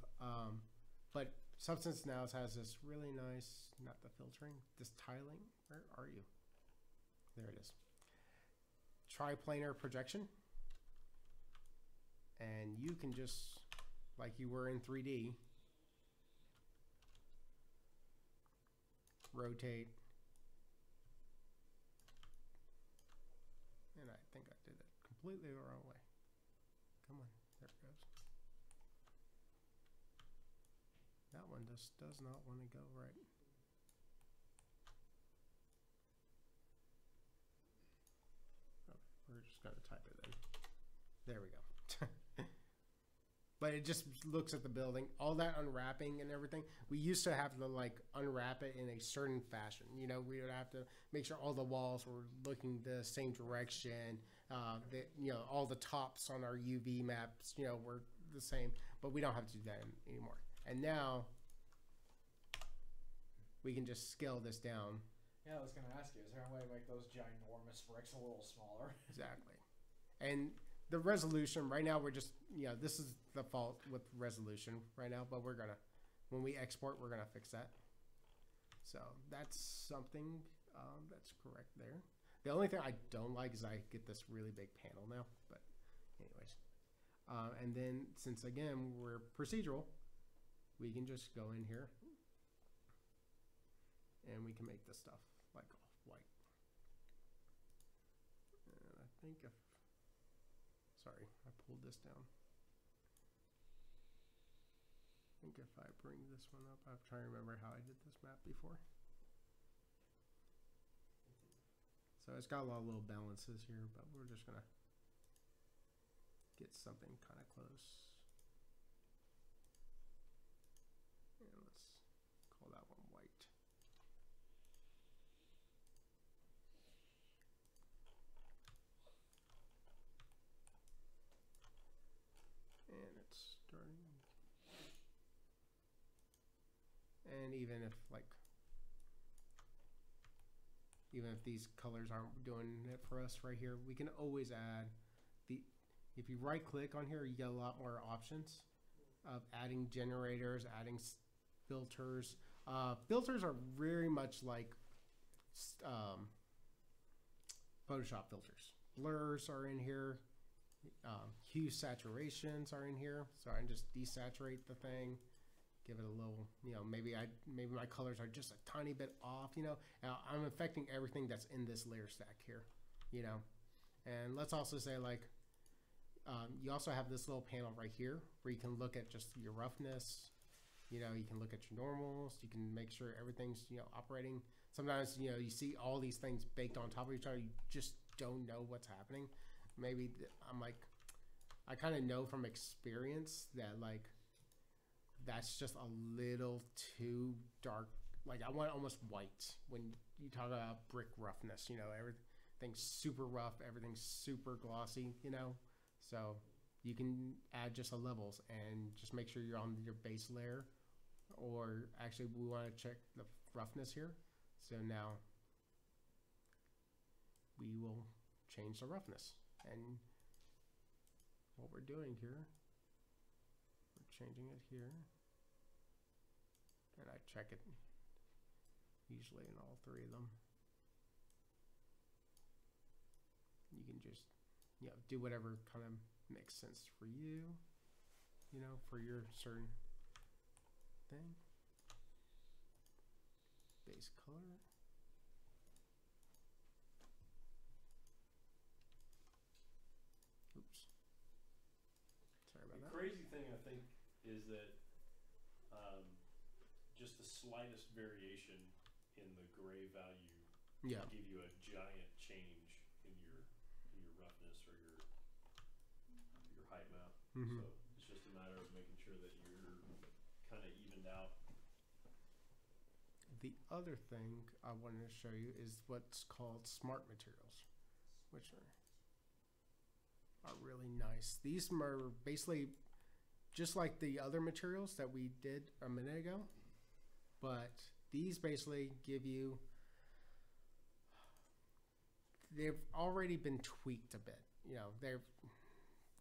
But Substance now has this really nice, not the filtering, this tiling. Where are you? There it is. Triplanar projection. And you can just, like you were in 3D, rotate. And I think I did it completely the wrong way. Come on, there it goes. That one just does not want to go right. Okay, we're just going to type it in. There we go. But it just looks at the building, all that unwrapping and everything. We used to have to like unwrap it in a certain fashion. You know, we would have to make sure all the walls were looking the same direction. That, you know, all the tops on our UV maps, you know, were the same. But we don't have to do that anymore. And now we can just scale this down. Yeah, I was going to ask you, is there a way to make those ginormous bricks a little smaller? Exactly. And the resolution, right now we're just, you know, this is the fault with resolution right now, but we're going to, when we export, we're going to fix that. So that's something that's correct there. The only thing I don't like is I get this really big panel now, but anyways. And then since, again, we're procedural, we can just go in here and we can make this stuff like off-white. And I think if, sorry, I pulled this down. I think if I bring this one up, I'm trying to remember how I did this map before. So it's got a lot of little balances here, but we're just gonna get something kind of close. And let's call that one white. And it's starting. And even if like even if these colors aren't doing it for us right here, we can always add the, if you right click on here, you get a lot more options of adding generators, adding filters. Filters are very much like Photoshop filters. Blurs are in here. Hue saturations are in here. So I can just desaturate the thing, give it a little, maybe my colors are just a tiny bit off, Now I'm affecting everything that's in this layer stack here, And let's also say like, you also have this little panel right here where you can look at just your roughness. You can look at your normals. You can make sure everything's, operating. Sometimes, you see all these things baked on top of each other. You just don't know what's happening. Maybe I'm like, I kind of know from experience that like, that's just a little too dark. Like I want almost white when you talk about brick roughness, everything's super rough. Everything's super glossy, So you can add just the levels and just make sure you're on your base layer, or actually we want to check the roughness here. So now we will change the roughness, and what we're doing here, we're changing it here, and I check it usually in all three of them. You can just do whatever kind of makes sense for you, for your certain thing. Base color. Oops. Sorry about The that. crazy thing I think is that just the slightest variation in the gray value Yeah. can give you a giant change in your roughness or your height map. Mhm. So it's just a matter of making sure that you're kind of evened out. The other thing I wanted to show you is what's called smart materials, which are really nice. These are basically just like the other materials that we did a minute ago, but these basically give you, they've already been tweaked a bit.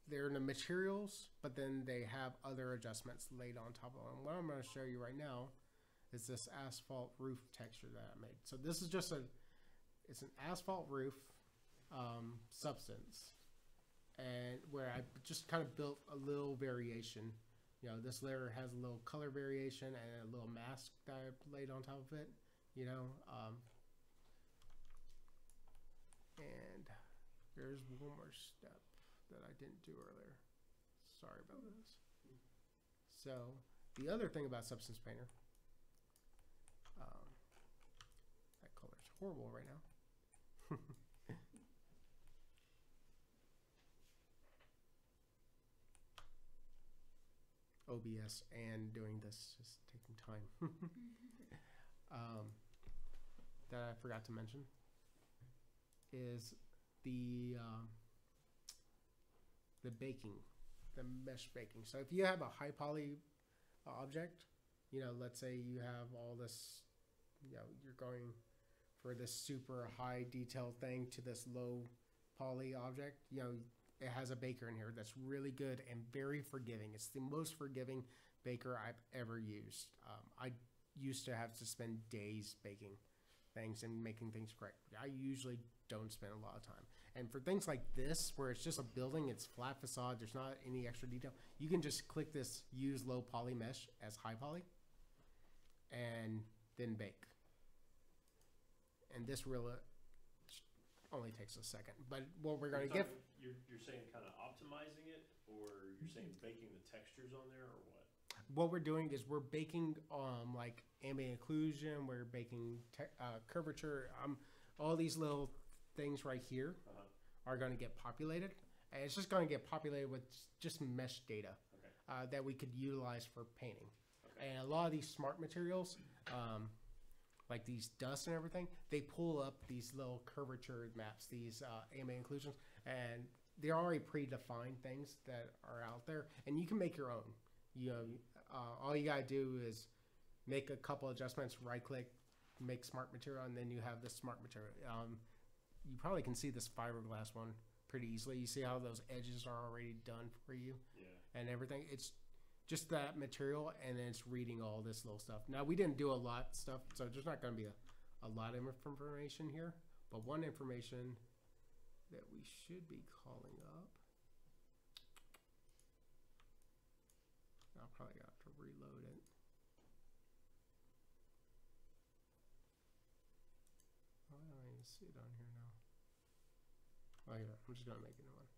They're in the materials, but then they have other adjustments laid on top of them. What I'm going to show you right now is this asphalt roof texture that I made. So this is just it's an asphalt roof substance, and where I just kind of built a little variation. This layer has a little color variation and a little mask that I laid on top of it, and there's one more step that I didn't do earlier. Sorry about this. So the other thing about Substance Painter, that color's horrible right now. OBS and doing this is taking time. That I forgot to mention is the baking, the mesh baking. So if you have a high poly object, let's say you have all this, you're going for this super high detail thing to this low poly object, it has a baker in here that's really good and very forgiving. It's the most forgiving baker I've ever used. I used to have to spend days baking things and making things correct. I usually don't spend a lot of time. And for things like this, where it's just a building, it's flat facade, there's not any extra detail, you can just click this use low poly mesh as high poly and then bake. And this really only takes a second. But what we're going to give... You're saying kind of optimizing it, or you're saying baking the textures on there, or what? What we're doing is we're baking like ambient occlusion, we're baking curvature, all these little things right here are going to get populated, and it's just going to get populated with just mesh data that we could utilize for painting. And a lot of these smart materials, like these dust and everything, they pull up these little curvature maps, these ambient occlusions, and they're already predefined things that are out there, and you can make your own. All you gotta do is make a couple adjustments, right click, make smart material, and then you have the smart material. You probably can see this fiberglass one pretty easily. You see how those edges are already done for you Yeah. and everything. It's just that material, and then it's reading all this little stuff. Now, we didn't do a lot of stuff, so there's not going to be a lot of information here. But one information that we should be calling up. I'll probably have to reload it. Oh, I don't even see it on here now. Oh, yeah, I'm just going to make a new one.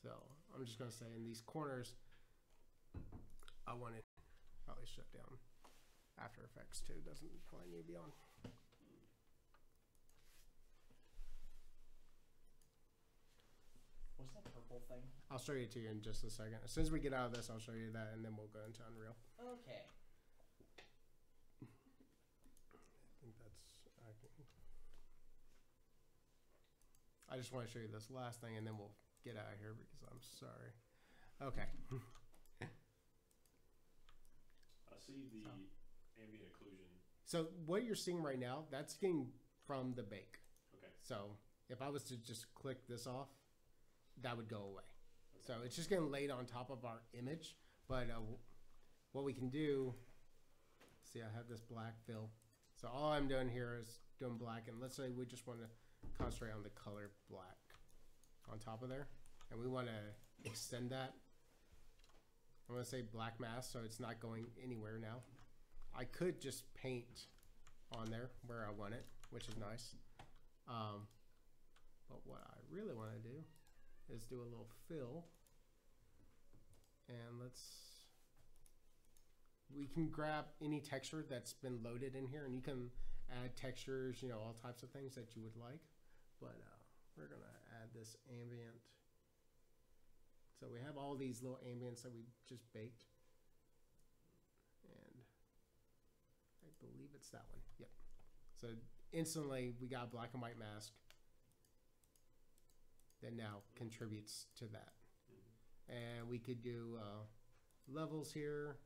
So I'm just going to say in these corners, I want it probably shut down. After Effects too doesn't probably need to be on. What's that purple thing? I'll show you to you in just a second. As soon as we get out of this, I'll show you that, and then we'll go into Unreal. Okay. I think that's. I just want to show you this last thing, and then we'll get out of here because I'm sorry. Okay. I see the ambient occlusion. So what you're seeing right now, that's getting from the bake. Okay. So if I was to just click this off, that would go away. Okay. So it's just getting laid on top of our image. But what we can do, see, I have this black fill. So all I'm doing here is doing black. And let's say we just want to concentrate on the color black on top of there. And we want to extend that. I'm going to say black mask, so it's not going anywhere now. I could just paint on there where I want it, which is nice. But what I really want to do is do a little fill. And we can grab any texture that's been loaded in here, and you can add textures, all types of things that you would like. But we're going to add this ambient. So we have all these little ambients that we just baked. And I believe it's that one. Yep. So instantly we got a black and white mask that now contributes to that. And we could do levels here.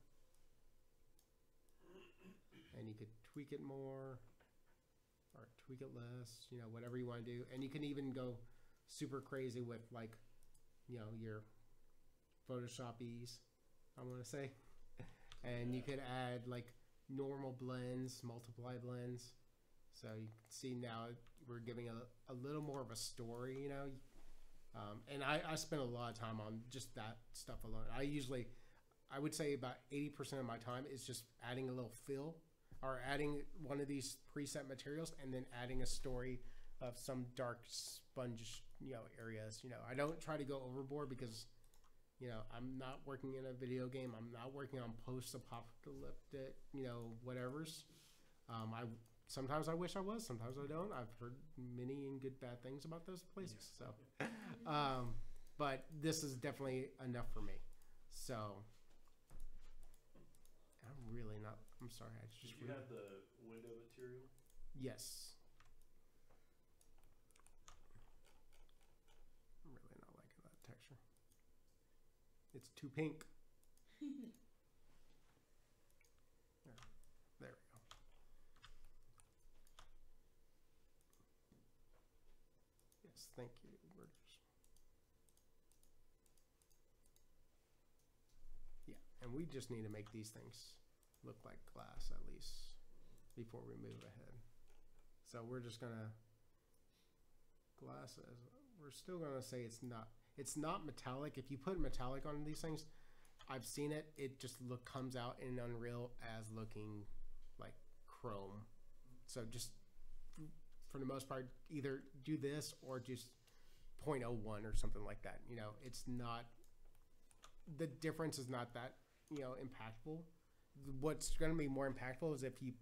And you could tweak it more or tweak it less, whatever you want to do. And you can even go super crazy with your Photoshop-ease, I want to say. And you could add normal blends, multiply blends. So you can see now we're giving a little more of a story, and I spend a lot of time on just that stuff alone. I would say about 80% of my time is just adding a little fill or adding one of these preset materials and then adding a story of some dark sponge, areas. I don't try to go overboard because I'm not working in a video game. I'm not working on post-apocalyptic, whatevers. Sometimes I wish I was. Sometimes I don't. I've heard many and good bad things about those places. So, but this is definitely enough for me. So, I'm really not. I'm sorry. I just. Did you have the window material? Yes. I'm really not liking that texture. It's too pink. There we go. Yes, thank you. Yeah, and we just need to make these things look like glass at least before we move ahead. So we're just gonna we're still gonna say it's not metallic. If you put metallic on these things, I've seen it. It just comes out in Unreal as looking like chrome. So just for the most part, either do this or just 0.01 or something like that. It's not, the difference is not that impactful. What's going to be more impactful is if you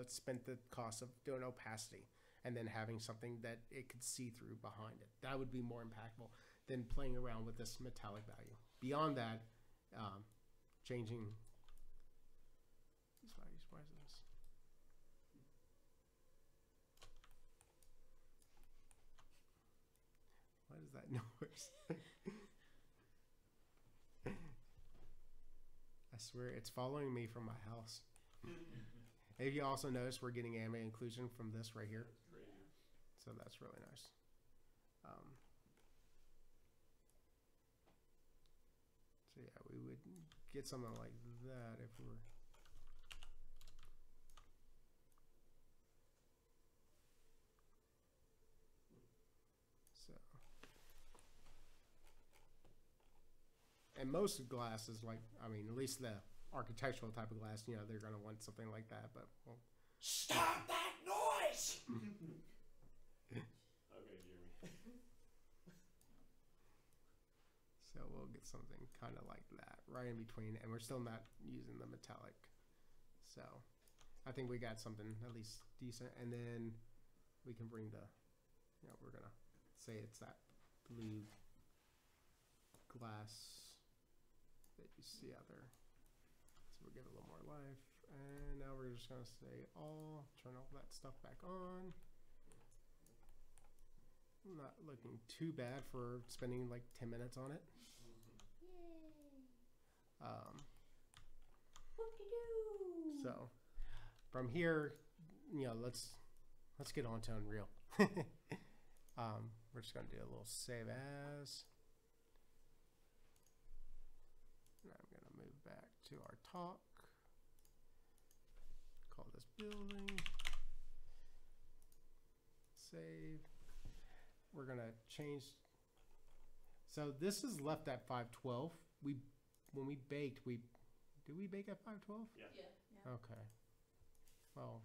spent the cost of doing opacity and then having something that it could see through behind it. That would be more impactful than playing around with this metallic value. Beyond that, changing. Why is this? What is that noise? I swear it's following me from my house. If you also notice, we're getting ambient inclusion from this right here. That's crazy. So that's really nice. So yeah, we would get something like that if we were. So, and most glass is like, I mean, at least the architectural type of glass, you know, they're gonna want something like that. But well, Stop that noise! Okay, Jeremy. so we'll get something kind of like that, right in between, and we're still not using the metallic. So I think we got something at least decent, and then we can bring the, you know, we're gonna say it's that blue glass that you see out there. So we'll give it a little more life, and now we're just gonna say all, turn all that stuff back on. Not looking too bad for spending like 10 minutes on it. So from here, you know, let's get on to Unreal. We're just gonna do a little save as. And I'm gonna move back to our talk. Call this building. Save. We're gonna change. So this is left at 512. When we baked, did we bake at 512? Yeah. Yeah. Okay. Well,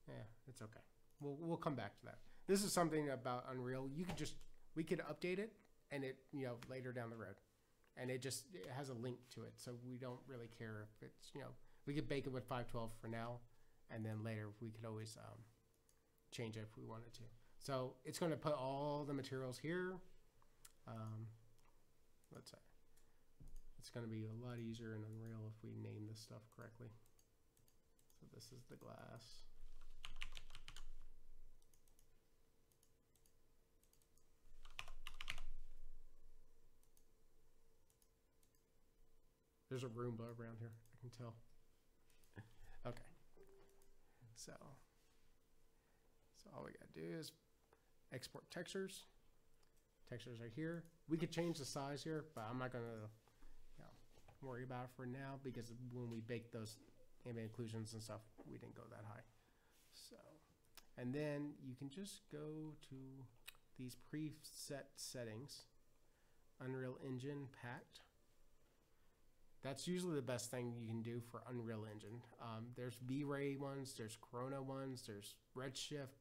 yeah, it's okay. We'll come back to that. This is something about Unreal. We could update it, and it, you know, later down the road, and it has a link to it, so we don't really care if it's, you know, we could bake it with 512 for now, and then later we could always change it if we wanted to. So it's going to put all the materials here. Let's say it's going to be a lot easier in Unreal if we name this stuff correctly. So this is the glass. There's a Roomba around here, I can tell. Okay. So all we gotta do is export textures. Textures are here. We could change the size here, but I'm not gonna, you know, worry about it for now because when we bake those ambient inclusions and stuff, we didn't go that high. So, and then you can just go to these preset settings, Unreal Engine packed. That's usually the best thing you can do for Unreal Engine. There's V-Ray ones, there's Corona ones, there's Redshift,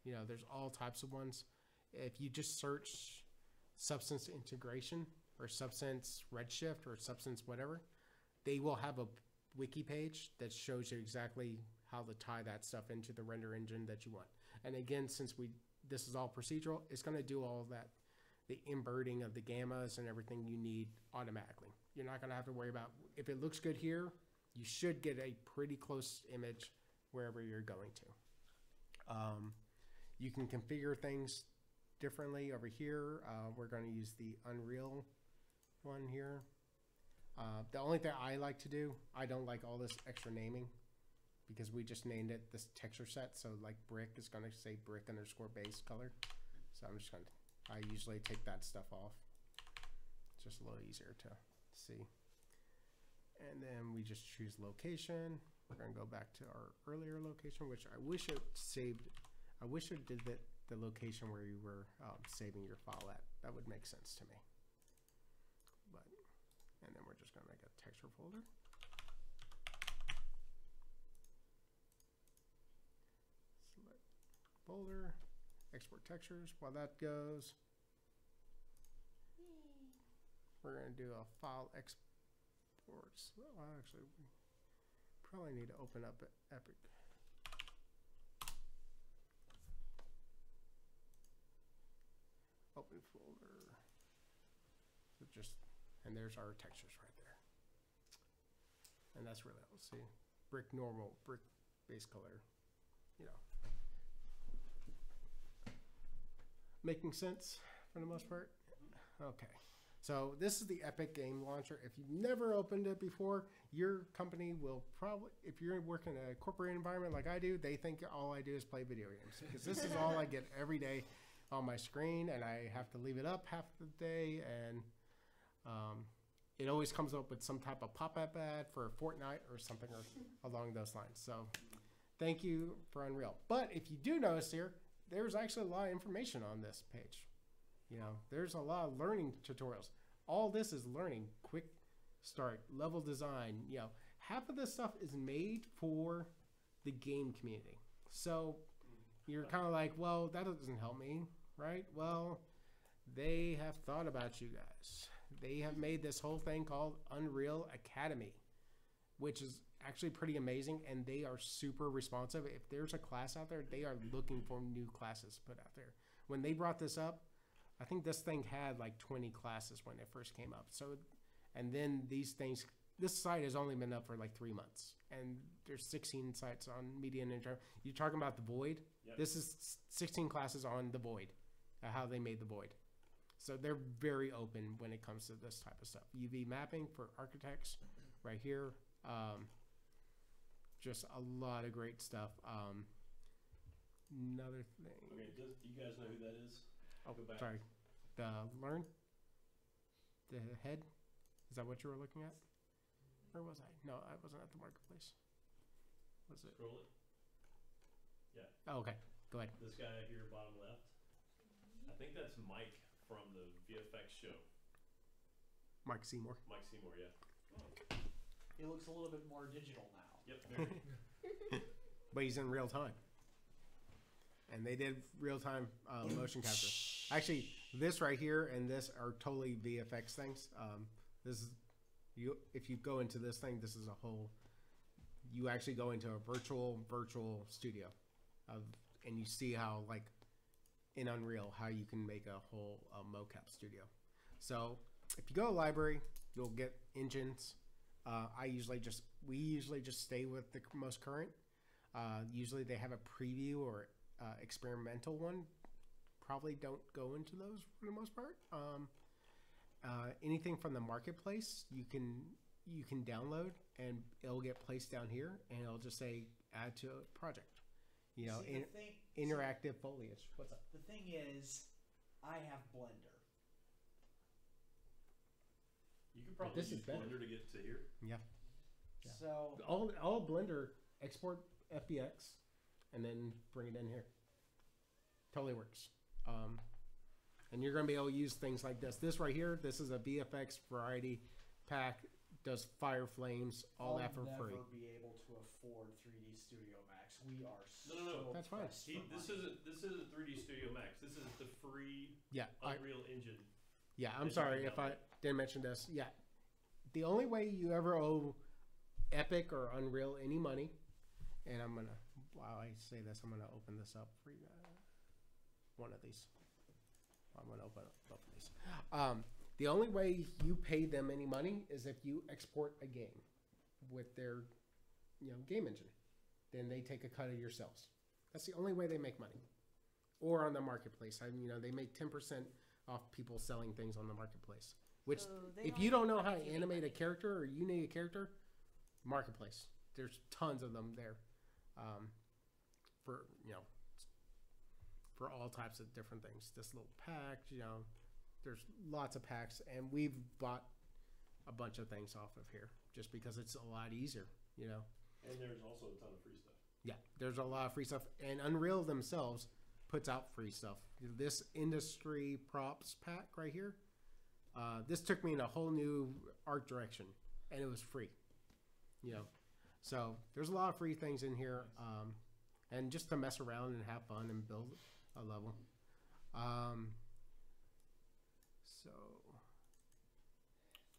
you know, there's all types of ones. If you just search Substance Integration or Substance Redshift or Substance whatever, they will have a wiki page that shows you exactly how to tie that stuff into the render engine that you want. And again, since this is all procedural, it's going to do all of that, the inverting of the gammas and everything you need automatically. You're not going to have to worry about, if it looks good here, you should get a pretty close image wherever you're going to. You can configure things differently over here. We're going to use the Unreal one here. The only thing I like to do, I don't like all this extra naming because we just named it this texture set. So like brick is going to say brick underscore base color. So I'm just going to, I usually take that stuff off. It's just a little easier to see. And then we just choose location. We're going to go back to our earlier location, which I wish it saved. I wish it did the location where you were saving your file at. That would make sense to me. But, and then we're just going to make a texture folder. Select folder, export textures. While that goes, we're going to do a file exports. Well, actually, we probably need to open up Epic. Open folder. So just, and there's our textures right there. And that's really all. See, brick normal, brick base color, you know. Making sense for the most part? Okay. So this is the Epic Game Launcher. If you've never opened it before, your company will probably, if you're working in a corporate environment like I do, they think all I do is play video games. Because this is all I get every day on my screen, and I have to leave it up half the day, and it always comes up with some type of pop-up ad for Fortnite or something or along those lines. So thank you for Unreal. But if you do notice here, there's actually a lot of information on this page. You know, there's a lot of learning tutorials. All this is learning, quick start, level design. You know, half of this stuff is made for the game community. So you're kind of like, well, that doesn't help me, right? Well, they have thought about you guys. They have made this whole thing called Unreal Academy, which is actually pretty amazing, and they are super responsive. If there's a class out there, they are looking for new classes put out there. When they brought this up, I think this thing had like 20 classes when it first came up. So, and then these things, this site has only been up for like 3 months, and there's 16 sites on media and intro. You're talking about the Void. Yep. This is 16 classes on the Void, how they made the Void. So they're very open when it comes to this type of stuff. UV mapping for architects, right here. Just a lot of great stuff. Another thing. Okay, do you guys know who that is? Oh, Go back. sorry. The learn? The head? Is that what you were looking at? Where was I? No, I wasn't at the marketplace. Was it? Scroll it. Yeah. Oh, okay. Go ahead. This guy here, bottom left. I think that's Mike from the VFX show. Mike Seymour. Mike Seymour, yeah. It looks a little bit more digital now. Yep. Very. But he's in real time. And they did real time motion capture. Actually, this right here and this are totally VFX things. This is you. If you go into this thing, this is a whole. You actually go into a virtual studio, and you see how like in Unreal how you can make a whole mocap studio. So if you go to library, you'll get engines. We usually just stay with the most current. Usually they have a preview or experimental one. Probably don't go into those for the most part. Anything from the marketplace you can download, and it'll get placed down here, and it'll just say add to a project. You know, interactive foliage. What's up? The thing is, I have Blender. You could probably This is use better. Blender to get to here. Yeah. So All Blender export FBX, and then bring it in here. Totally works. And you're going to be able to use things like this. This right here, this is a VFX variety pack. Does fire flames, all that for free. I'll never be able to afford 3D Studio Max. We are No. That's fine. pressed for This money. isn't 3D Studio Max. This is the free Yeah, Unreal Engine. I'm It's sorry right if down I there. didn't mention this. Yeah, the only way you ever owe Epic or Unreal any money, and I'm gonna, while I say this, I'm gonna open this up for you. One of these. I'm gonna open up both of these. The only way you pay them any money is if you export a game with their, game engine. Then they take a cut of your sales. That's the only way they make money. Or on the marketplace. They make 10% off people selling things on the marketplace. Which, So they if you don't know how to give you animate a money. character or you need a character, marketplace. There's tons of them there, for for all types of different things. This little pack, there's lots of packs, and we've bought a bunch of things off of here just because it's a lot easier. And there's also a ton of free stuff. Yeah, there's a lot of free stuff, and Unreal themselves puts out free stuff. This industry props pack right here, this took me in a whole new art direction, and it was free. So there's a lot of free things in here, and just to mess around and have fun and build a level. So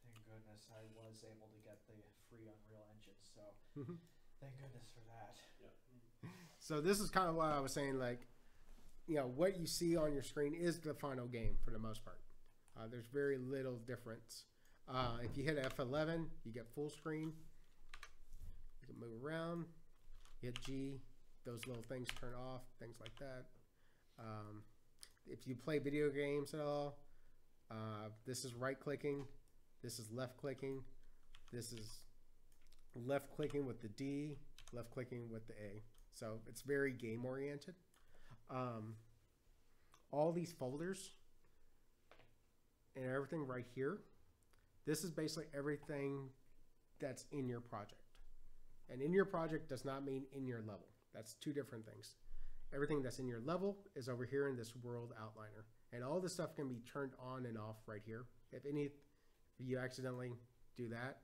Thank goodness I was able to get the free Unreal Engine. So Mhm. thank goodness for that. So this is kind of what I was saying, like, what you see on your screen is the final game for the most part. There's very little difference. If you hit F11, you get full screen. You can move around. You hit G, those little things turn off, things like that. If you play video games at all, This is right clicking. This is left clicking. This is left clicking with the D, left clicking with the A. So it's very game oriented. All these folders and everything right here, this is basically everything that's in your project. And in your project does not mean in your level. That's two different things. Everything that's in your level is over here in this world outliner. And all this stuff can be turned on and off right here. If you accidentally do that,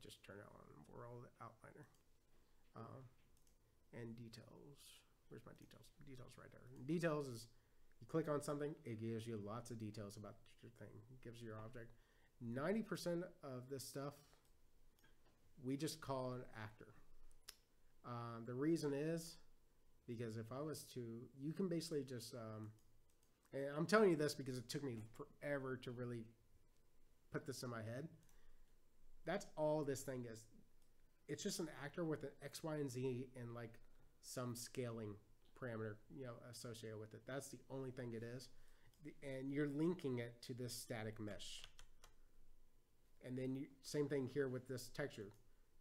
just turn it on world outliner. And details. Where's my details? Details right there. And details is you click on something, it gives you lots of details about your thing. It gives you your object. 90% of this stuff we just call an actor. The reason is because if I was to, you can basically just, and I'm telling you this because it took me forever to really put this in my head. That's all this thing is. It's just an actor with an X, Y, and Z and like some scaling parameter, associated with it. That's the only thing it is. And you're linking it to this static mesh. And then same thing here with this texture.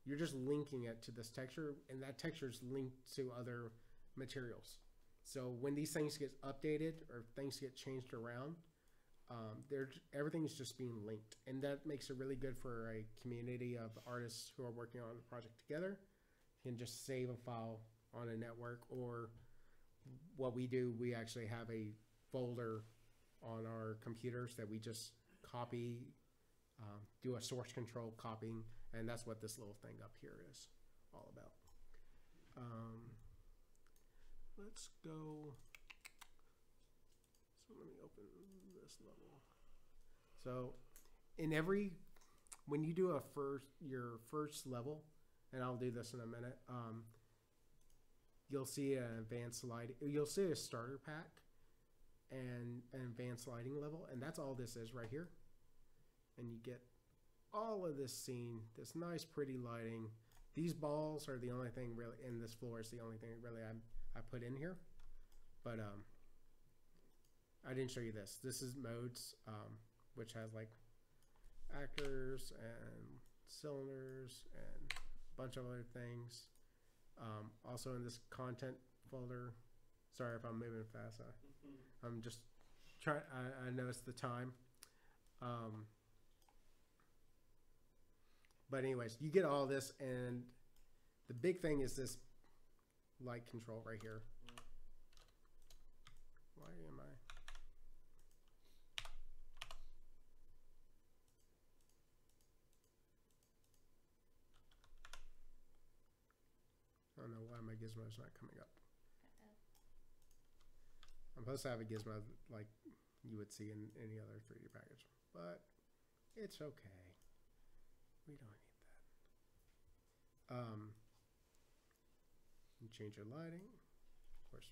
You're just linking it to this texture, and that texture is linked to other materials. So when these things get updated or things get changed around, everything's just being linked, and that makes it really good for a community of artists who are working on the project together. You can just save a file on a network, or what we do, we actually have a folder on our computers that we just copy, do a source control copying, and that's what this little thing up here is all about. Let's go. So let me open this level. So when you do your first level, and I'll do this in a minute, you'll see an advanced lighting. You'll see a starter pack and an advanced lighting level, and that's all this is right here. And you get all of this scene, this nice pretty lighting. These balls are the only thing really, in this floor is the only thing really I put in here. But I didn't show you this. This is modes, which has like actors and cylinders and a bunch of other things. Also in this content folder, sorry if I'm moving fast. I'm just trying, I noticed the time. But anyways, you get all this, and the big thing is this light control right here. Why am I? I don't know why my gizmo's not coming up. I'm supposed to have a gizmo like you would see in any other 3D package, but it's okay. We don't need that. You change your lighting, of course.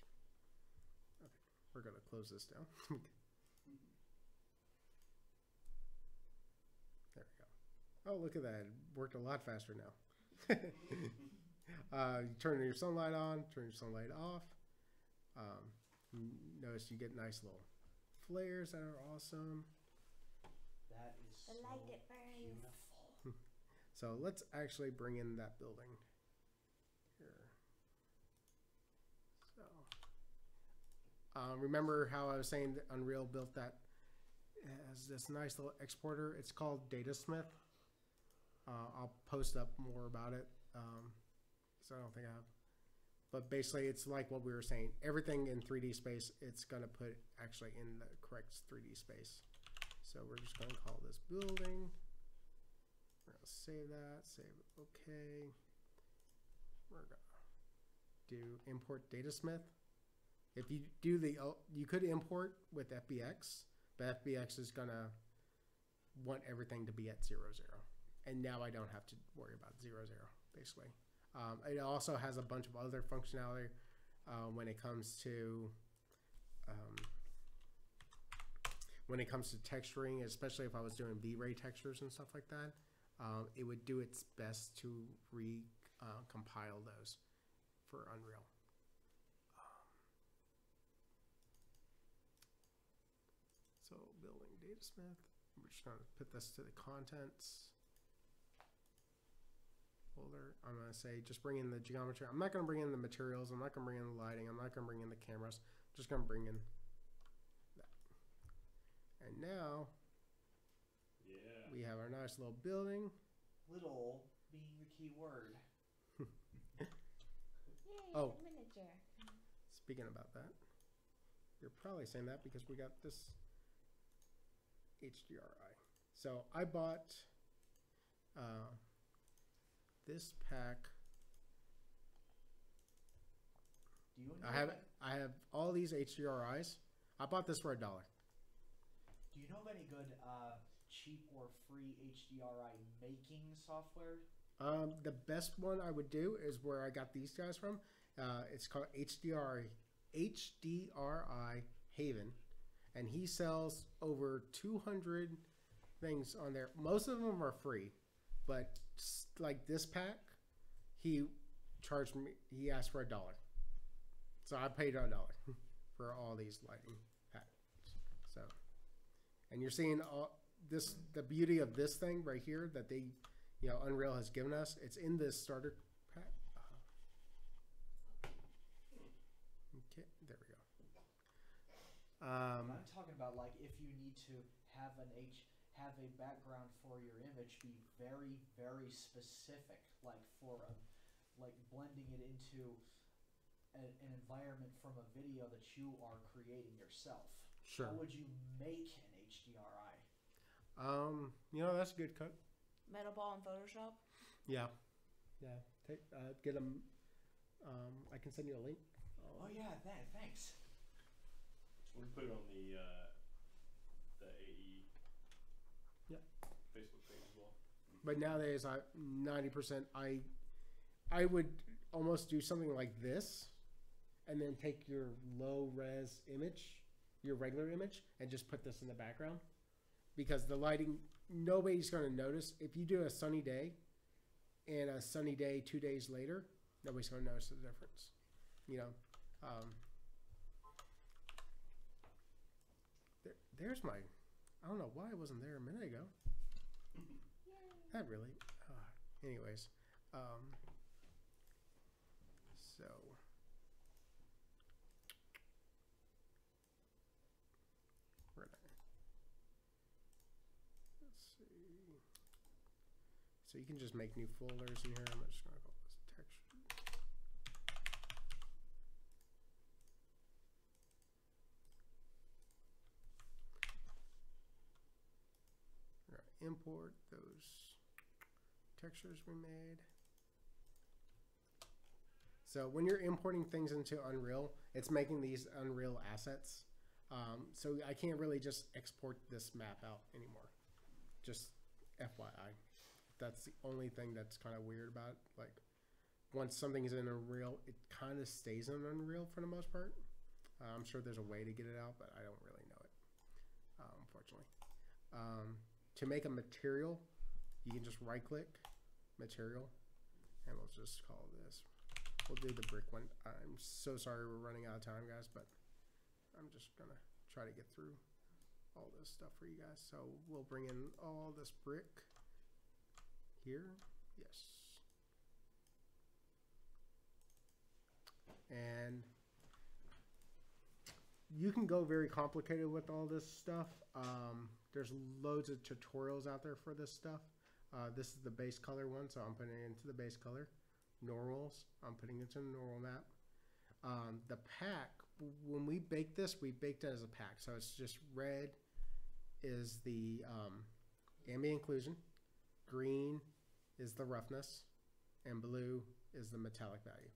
Okay, we're gonna close this down. There we go. Oh, look at that! It worked a lot faster now. You turn your sunlight on, turn your sunlight off. Notice you get nice little flares that are awesome. That is so beautiful. So let's actually bring in that building here. So remember how I was saying that Unreal built that as this nice little exporter? It's called Datasmith. I'll post up more about it. So I don't think I have. But basically, it's like what we were saying. Everything in 3D space, it's going to put actually in the correct 3D space. So we're just going to call this building. We're going to save that. Save OK. We're going to do import Datasmith. If you do you could import with FBX, but FBX is going to want everything to be at 0, 0. And now I don't have to worry about 0, 0, basically. It also has a bunch of other functionality when it comes to texturing, especially if I was doing V-Ray textures and stuff like that. It would do its best to compile those for Unreal. So building Datasmith. We're just gonna put this to the contents folder. I'm gonna say just bring in the geometry. I'm not gonna bring in the materials. I'm not gonna bring in the lighting. I'm not gonna bring in the cameras. I'm just gonna bring in that. And now Yeah. we have our nice little building. Little being the key word. Oh, speaking about that, you're probably saying that because we got this HDRI. So I bought this pack. Do you know I have all these HDRIs. I bought this for $1. Do you know of any good cheap or free HDRI making software? The best one I would do is where I got these guys from. It's called HDRI Haven, and he sells over 200 things on there. Most of them are free, but like this pack, he charged me. He asked for $1, so I paid $1 for all these lighting packs. So, and you're seeing all this. The beauty of this thing right here that they, Unreal has given us. It's in this starter pack. Okay, there we go. I'm talking about like if you need to have have a background for your image be very, very specific, like like blending it into an environment from a video that you are creating yourself. Sure. How would you make an HDRI? That's a good cut. Metal ball in Photoshop. Yeah. Get them. I can send you a link. Oh yeah, thanks. We can put it on the AE. Yep. Facebook page as well. But nowadays, 90%. I would almost do something like this, and then take your low res image, your regular image, and just put this in the background, because the lighting, nobody's going to notice. If you do a sunny day and a sunny day 2 days later, nobody's going to notice the difference. There's my, I don't know why it wasn't there a minute ago. That really, anyways, so we're gonna, let's see. So you can just make new folders in here. I'm just gonna call this texture. Import those textures we made. So when you're importing things into Unreal, it's making these Unreal assets. So I can't really just export this map out anymore. Just FYI. That's the only thing that's kind of weird about it. Like, once something is in Unreal, it kind of stays in Unreal for the most part. I'm sure there's a way to get it out, but I don't really know it, unfortunately. To make a material, you can just right click material, and we'll just call this, we'll do the brick one. I'm so sorry we're running out of time, guys, but I'm just gonna try to get through all this stuff for you guys. So we'll bring in all this brick here. Yes. And you can go very complicated with all this stuff. There's loads of tutorials out there for this stuff. This is the base color one, so I'm putting it into the base color. Normals, I'm putting it into the normal map. The pack, when we bake this, we baked it as a pack. So it's just red is the ambient occlusion, green is the roughness, and blue is the metallic value.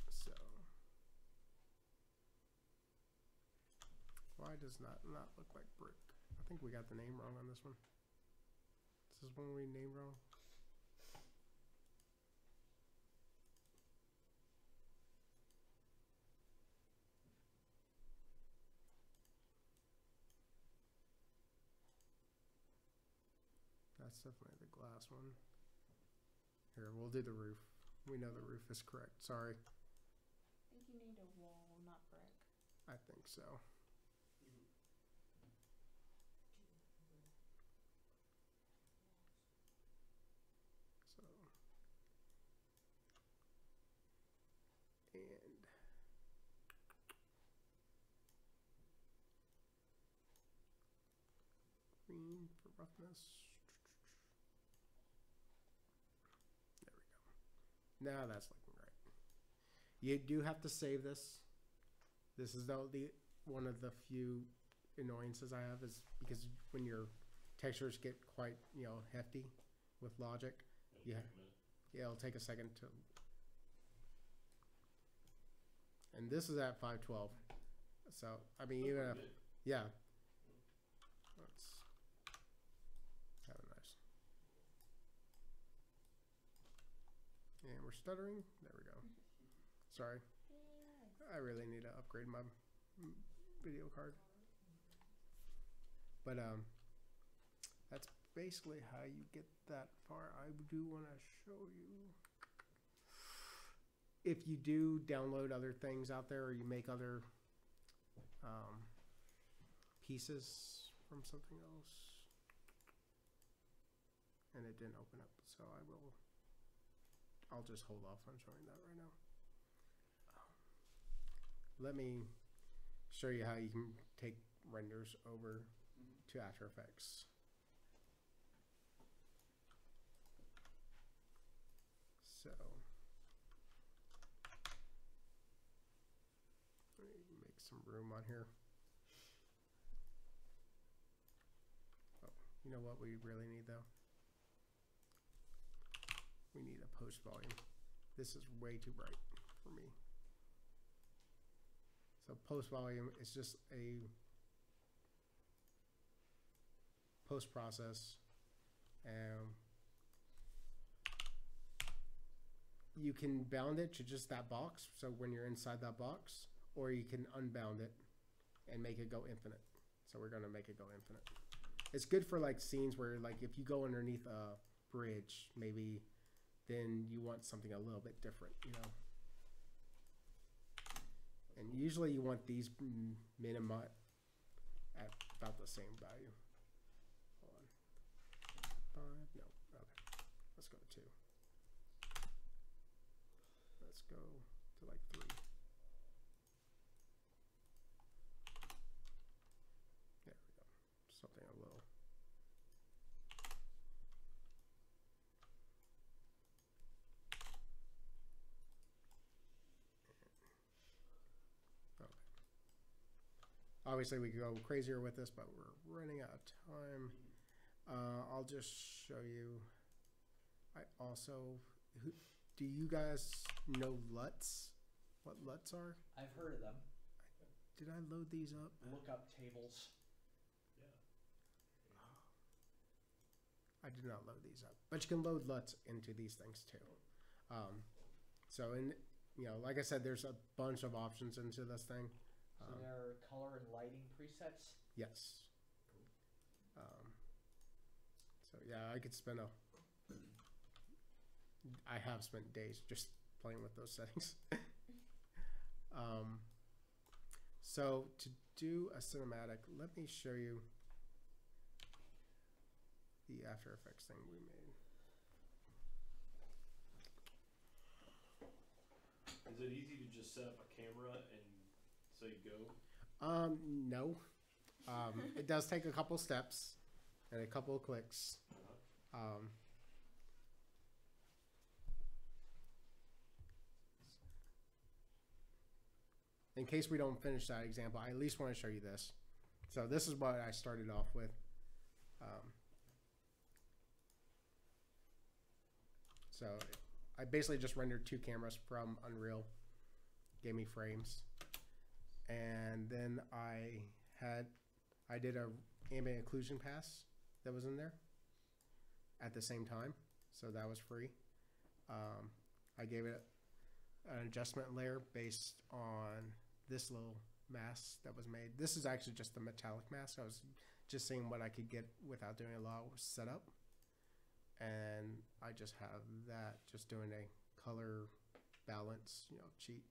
So why does not look like brick? I think we got the name wrong on this one. This is one we named wrong. That's definitely the glass one. Here, we'll do the roof. We know the roof is correct. Sorry. I think you need a wall, not brick. I think so. So, and green for roughness. There we go. Now that's looking right. You do have to save this. This is the one of the few annoyances I have is because when your textures get quite hefty with logic, It'll yeah, take a minute. yeah, it'll take a second to. And this is at 512, so I mean Looks even pretty if good. yeah, let's have a nice. And we're stuttering. There we go. Sorry. I really need to upgrade my video card. But that's basically how you get that far. I do want to show you. If you do download other things out there or you make other pieces from something else and it didn't open up, so I'll just hold off on showing that right now. Let me show you how you can take renders over to After Effects. So let me make some room on here. Oh, you know what we really need though? We need a post volume. This is way too bright for me. So post volume is just a post process, and you can bound it to just that box. So when you're inside that box, or you can unbound it and make it go infinite. So we're gonna make it go infinite. It's good for like scenes where like if you go underneath a bridge, maybe then you want something a little bit different, And usually you want these minima at about the same value. Hold on. 5, no, okay. Let's go to 2. Let's go to like 3. There we go. Something a little. Obviously, we could go crazier with this, but we're running out of time. I'll just show you. I also, do you guys know LUTs? What LUTs are? I've heard of them. Did I load these up? Lookup tables. I did not load these up, but you can load LUTs into these things too. So like I said, there's a bunch of options into this thing. So there are color and lighting presets? Yes. So yeah, I could spend I have spent days just playing with those settings. So to do a cinematic, let me show you the After Effects thing we made. Is it easy to just set up a camera and say go? No. It does take a couple steps and a couple of clicks. In case we don't finish that example, I at least want to show you this. So this is what I started off with. So I basically just rendered 2 cameras from Unreal, gave me frames, and then I did a ambient occlusion pass that was in there at the same time, so that was free. I gave it an adjustment layer based on this little mask that was made. This is actually just the metallic mask. I was just seeing what I could get without doing a lot of setup. And I just have that, just doing a color balance, cheat.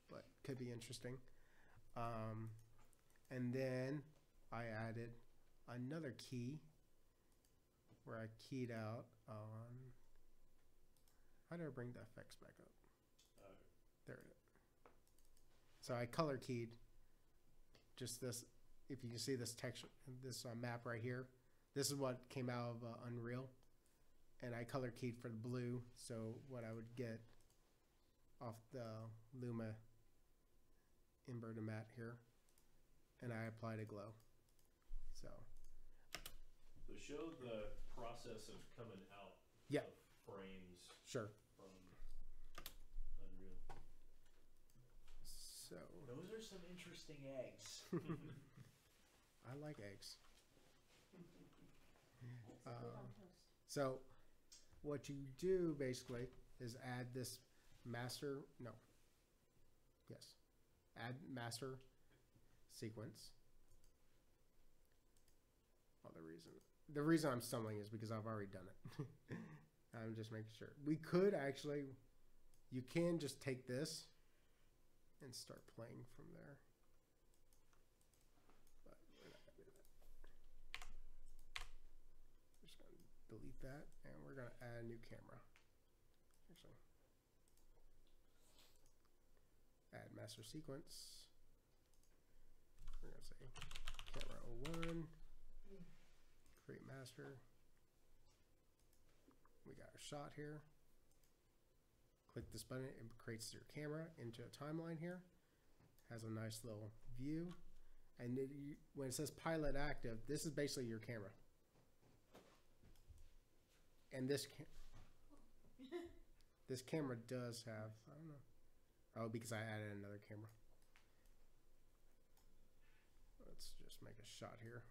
but could be interesting. And then I added another key where I keyed out on. How do I bring the effects back up? There it is. So I color keyed just this. If you can see this texture, this map right here, this is what came out of Unreal, and I color keyed for the blue. So what I would get off the Luma inverted mat here, and I applied a glow. So show the process of coming out Yeah. of frames sure. from Unreal. So Those are some interesting eggs. I like eggs. It's good on toast. So what you do basically is add this master, no, yes, add master sequence. Well, the reason I'm stumbling is because I've already done it. I'm just making sure. We could actually, you can just take this and start playing from there. But we're not gonna do that. Just gonna delete that, and we're gonna add a new camera. Actually, add master sequence. We're gonna say camera 01, create master. We got a shot here. Click this button, it creates your camera into a timeline here. Has a nice little view. And when it says pilot active, this is basically your camera. And this this camera does have, I don't know. Oh, because I added another camera. Let's just make a shot here.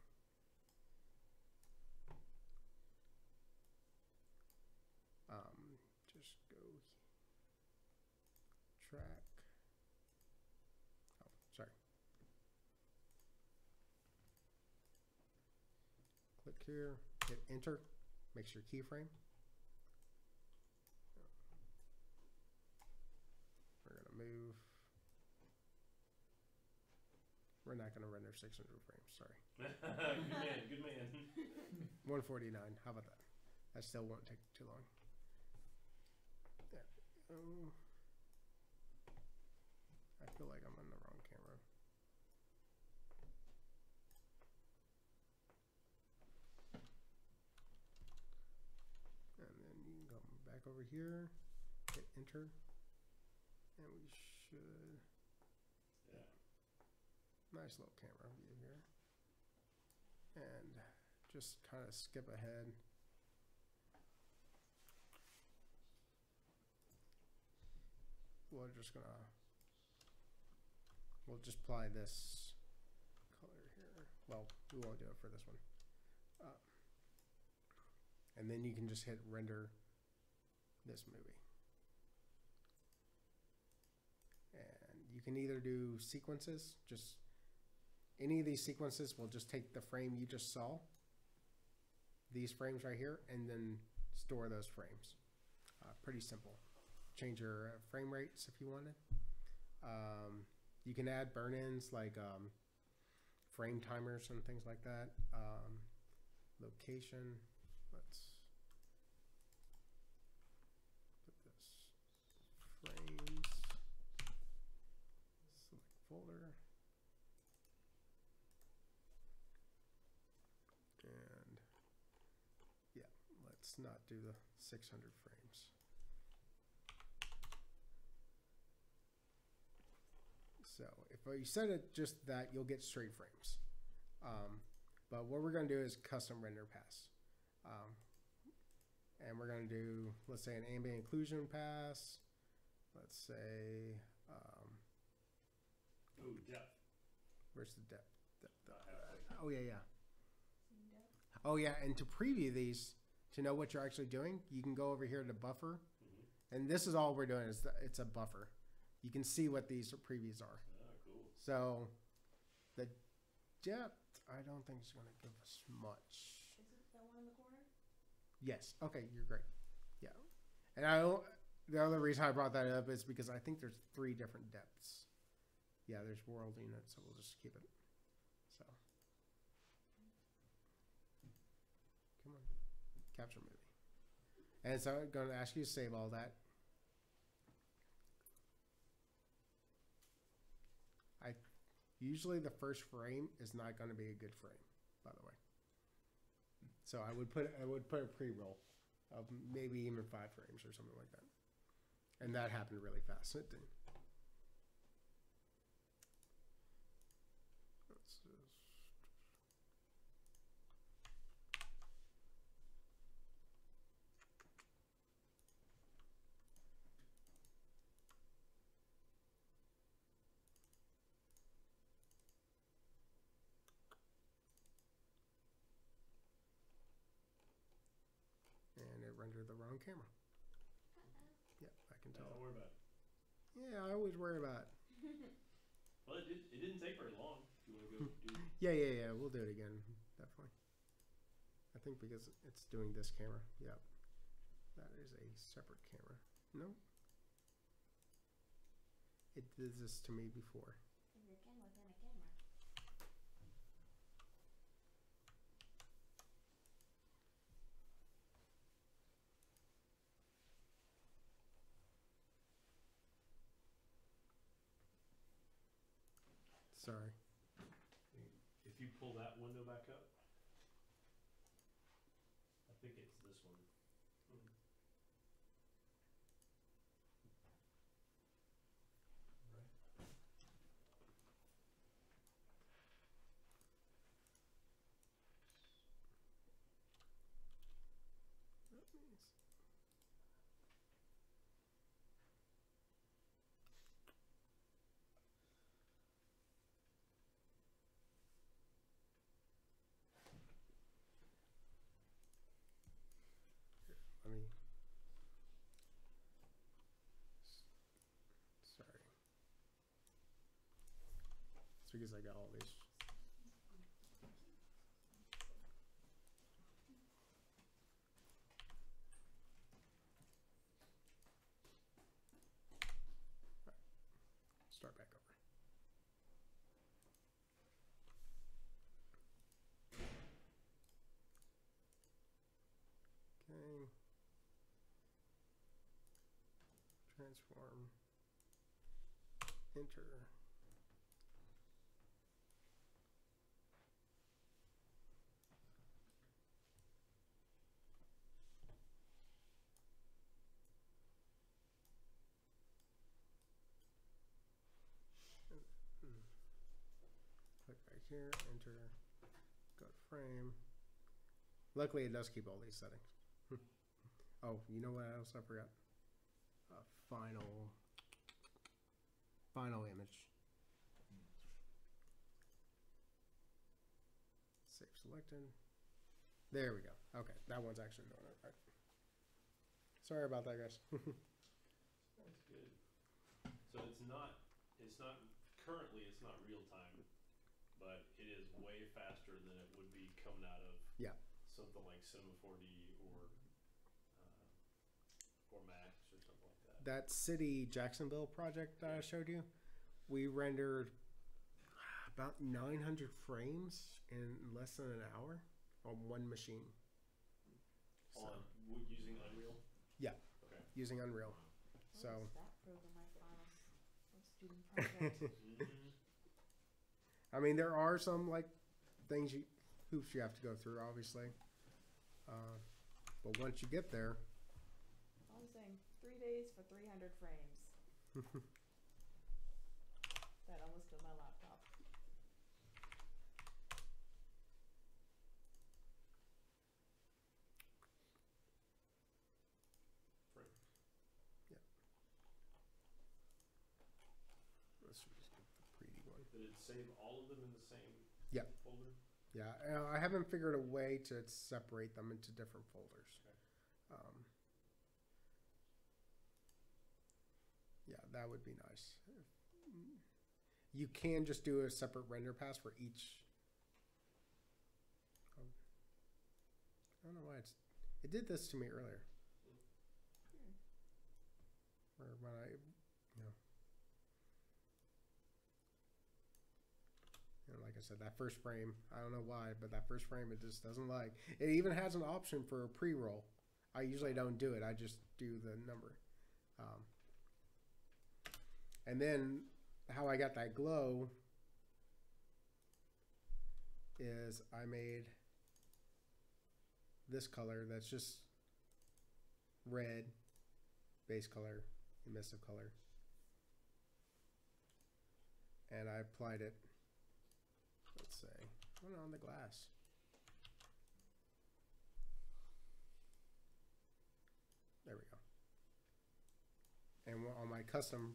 Just go track. Oh, sorry. Click here, hit enter, makes your keyframe. We're gonna move. We're not gonna render 600 frames, sorry. Good man. 149, how about that? That still won't take too long. There we go. I feel like I'm on the wrong camera. And then you can go back over here, hit enter, and we should. Yeah. Nice little camera view here. And just kind of skip ahead. We'll just apply this color here. Well, we won't do it for this one. And then you can just hit render this movie. And you can either do sequences, just any of these sequences will just take the frame you just saw, these frames right here, and then store those frames. Pretty simple. Change your frame rates if you wanted. You can add burn-ins like frame timers and things like that. Location. Let's put this frames. Select folder. And yeah, let's not do the 600 frames. So if you set it just that, you'll get straight frames. But what we're going to do is custom render pass. And we're going to do, let's say, an ambient occlusion pass. Let's say, Ooh, depth. where's the depth? Halfway. Oh, yeah. Oh, yeah. And to preview these, to know what you're actually doing, you can go over here to buffer. And this is all we're doing is it's a buffer. You can see what these previews are. Oh, cool. So the depth, I don't think it's going to give us much. Is it that one in the corner? Yes. Okay, you're great. Yeah. And the other reason I brought that up is because I think there's 3 different depths. Yeah, there's world in it, so we'll just keep it. So, come on, capture movie. And so I'm going to ask you to save all that. Usually the first frame is not going to be a good frame, by the way. So I would put a pre-roll of maybe even 5 frames or something like that. And that happened really fast. It did. Let's just... And it rendered the wrong camera. Yep, I can tell. Don't worry about it. Yeah, I always worry about it. Well, it didn't take very long. If you want to go do. Yeah. We'll do it again, definitely. I think because it's doing this camera. Yep. That is a separate camera. No. It did this to me before. Is the camera within a camera? Sorry. If you pull that window back up, I think it's this one. Right. Let me. Sorry. It's because I got all these. Start back over. Okay. Transform. Enter. Click right here, enter, go to frame. Luckily, it does keep all these settings. Oh, you know what else I forgot? Final image. Save selected. There we go. Okay, that one's actually doing it right. Sorry about that, guys. That's good. So it's not currently it's not real time, but it is way faster than it would be coming out of something like Cinema 4D or Max or something like that. That city Jacksonville project that I showed you, we rendered about 900 frames in less than an hour on one machine. So, Using Unreal? Yeah. Okay. Using Unreal. So that program my final student project. I mean, there are some like hoops you have to go through, obviously. But once you get there, I was saying 3 days for 300 frames. That almost killed my laptop. Frame. yeah. Let's just get the pretty one. Did it save all of them in the same Yeah. folder? Yeah, I haven't figured a way to separate them into different folders. Okay. Yeah, that would be nice. You can just do a separate render pass for each. I don't know why it did this to me earlier. Or when I, And like I said, that first frame, I don't know why, but that first frame it just doesn't like. It even has an option for a pre-roll. I usually don't do it. I just do the number. And then how I got that glow is I made this color that's just red, base color, emissive color. And I applied it, let's say, on the glass. There we go. And on my custom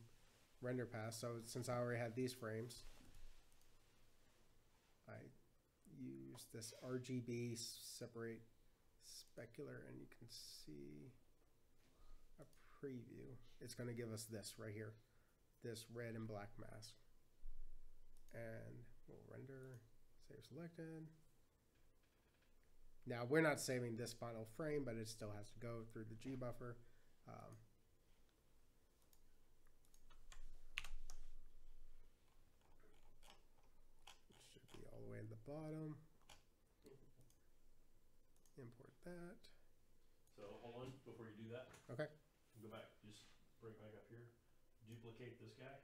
render pass, so since I already had these frames, I use this RGB separate specular, and you can see a preview. It's going to give us this right here, this red and black mask. And we'll render, save selected. Now we're not saving this final frame, but it still has to go through the G buffer. It should be all the way at the bottom. Import that. So hold on before you do that. Okay. Go back. Just bring it back up here. Duplicate this guy.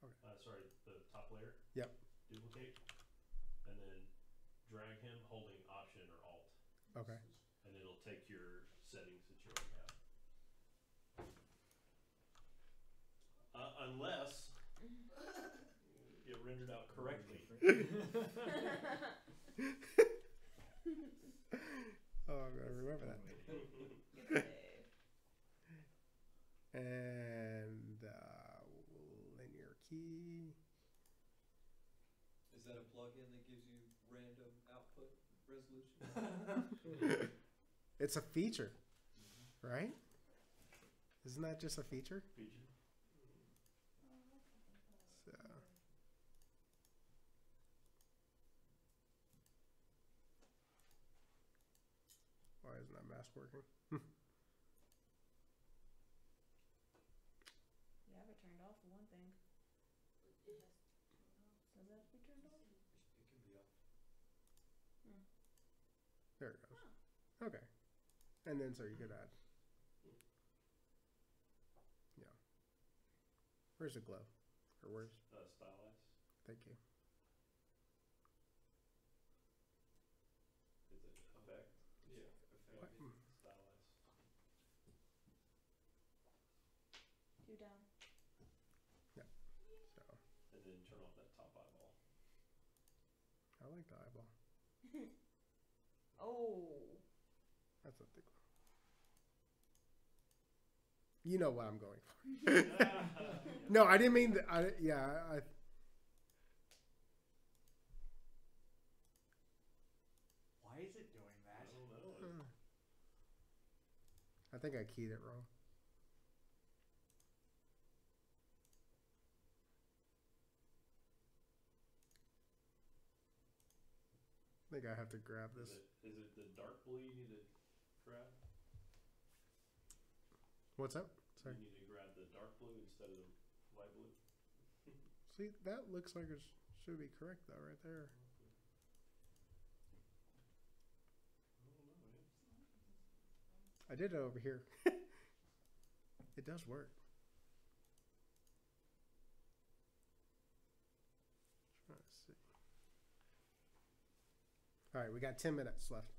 Okay. Sorry, the top layer. Yep. Duplicate, and then drag him holding Option or Alt. Okay. And it'll take your settings that you already have. Unless get rendered out correctly. Oh, I'm gonna remember that. And linear key. Is that a plugin that gives you random output resolution? It's a feature, right? Isn't that just a feature? Feature. So. Why isn't that mask working? You have it turned off for one thing. It has to turn off. Does it have to be turned off? It can be off. There it goes. Okay. And then so you could add. Yeah. Where's the glow? Or where's? Stylize. Thank you. Is it effect? Yeah. What? Stylize. Two down. So And then turn off that top eyeball. I like the eyeball. Oh. That's a thick one. You know what I'm going for. No, I didn't mean that. I Why is it doing that? I don't know. I think I keyed it wrong. I think I have to grab this. Is it the dark blue you need to grab? What's up? Sorry. You need to grab the dark blue instead of the light blue. See, that looks like it should be correct though, right there. I don't know, man. I did it over here. It does work. Trying to see. All right, we got 10 minutes left.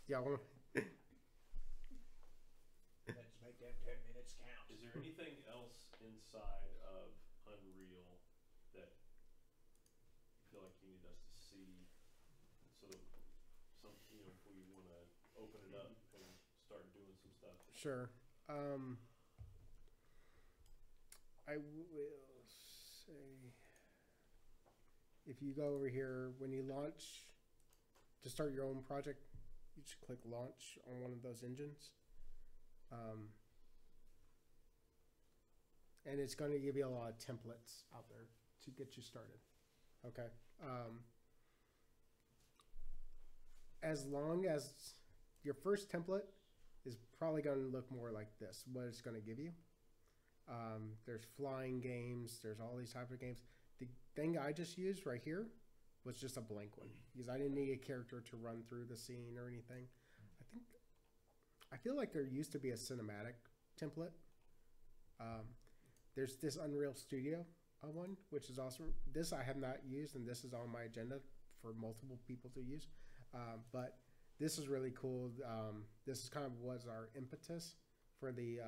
Yeah, Let's make them 10 minutes count. Is there anything else inside of Unreal that you feel like you need us to see, so that before you want to open it up and start doing some stuff? Sure. I will say, if you go over here, when you launch, to start your own project, you just click launch on one of those engines. And it's going to give you a lot of templates out there to get you started. Okay. As long as your first template is probably going to look more like this, what it's going to give you. There's flying games. There's all these types of games. The thing I just used right here was just a blank one because I didn't need a character to run through the scene or anything. I feel like there used to be a cinematic template. There's this Unreal Studio one, which is also this I have not used, and this is on my agenda for multiple people to use. But this is really cool. This is kind of was our impetus for the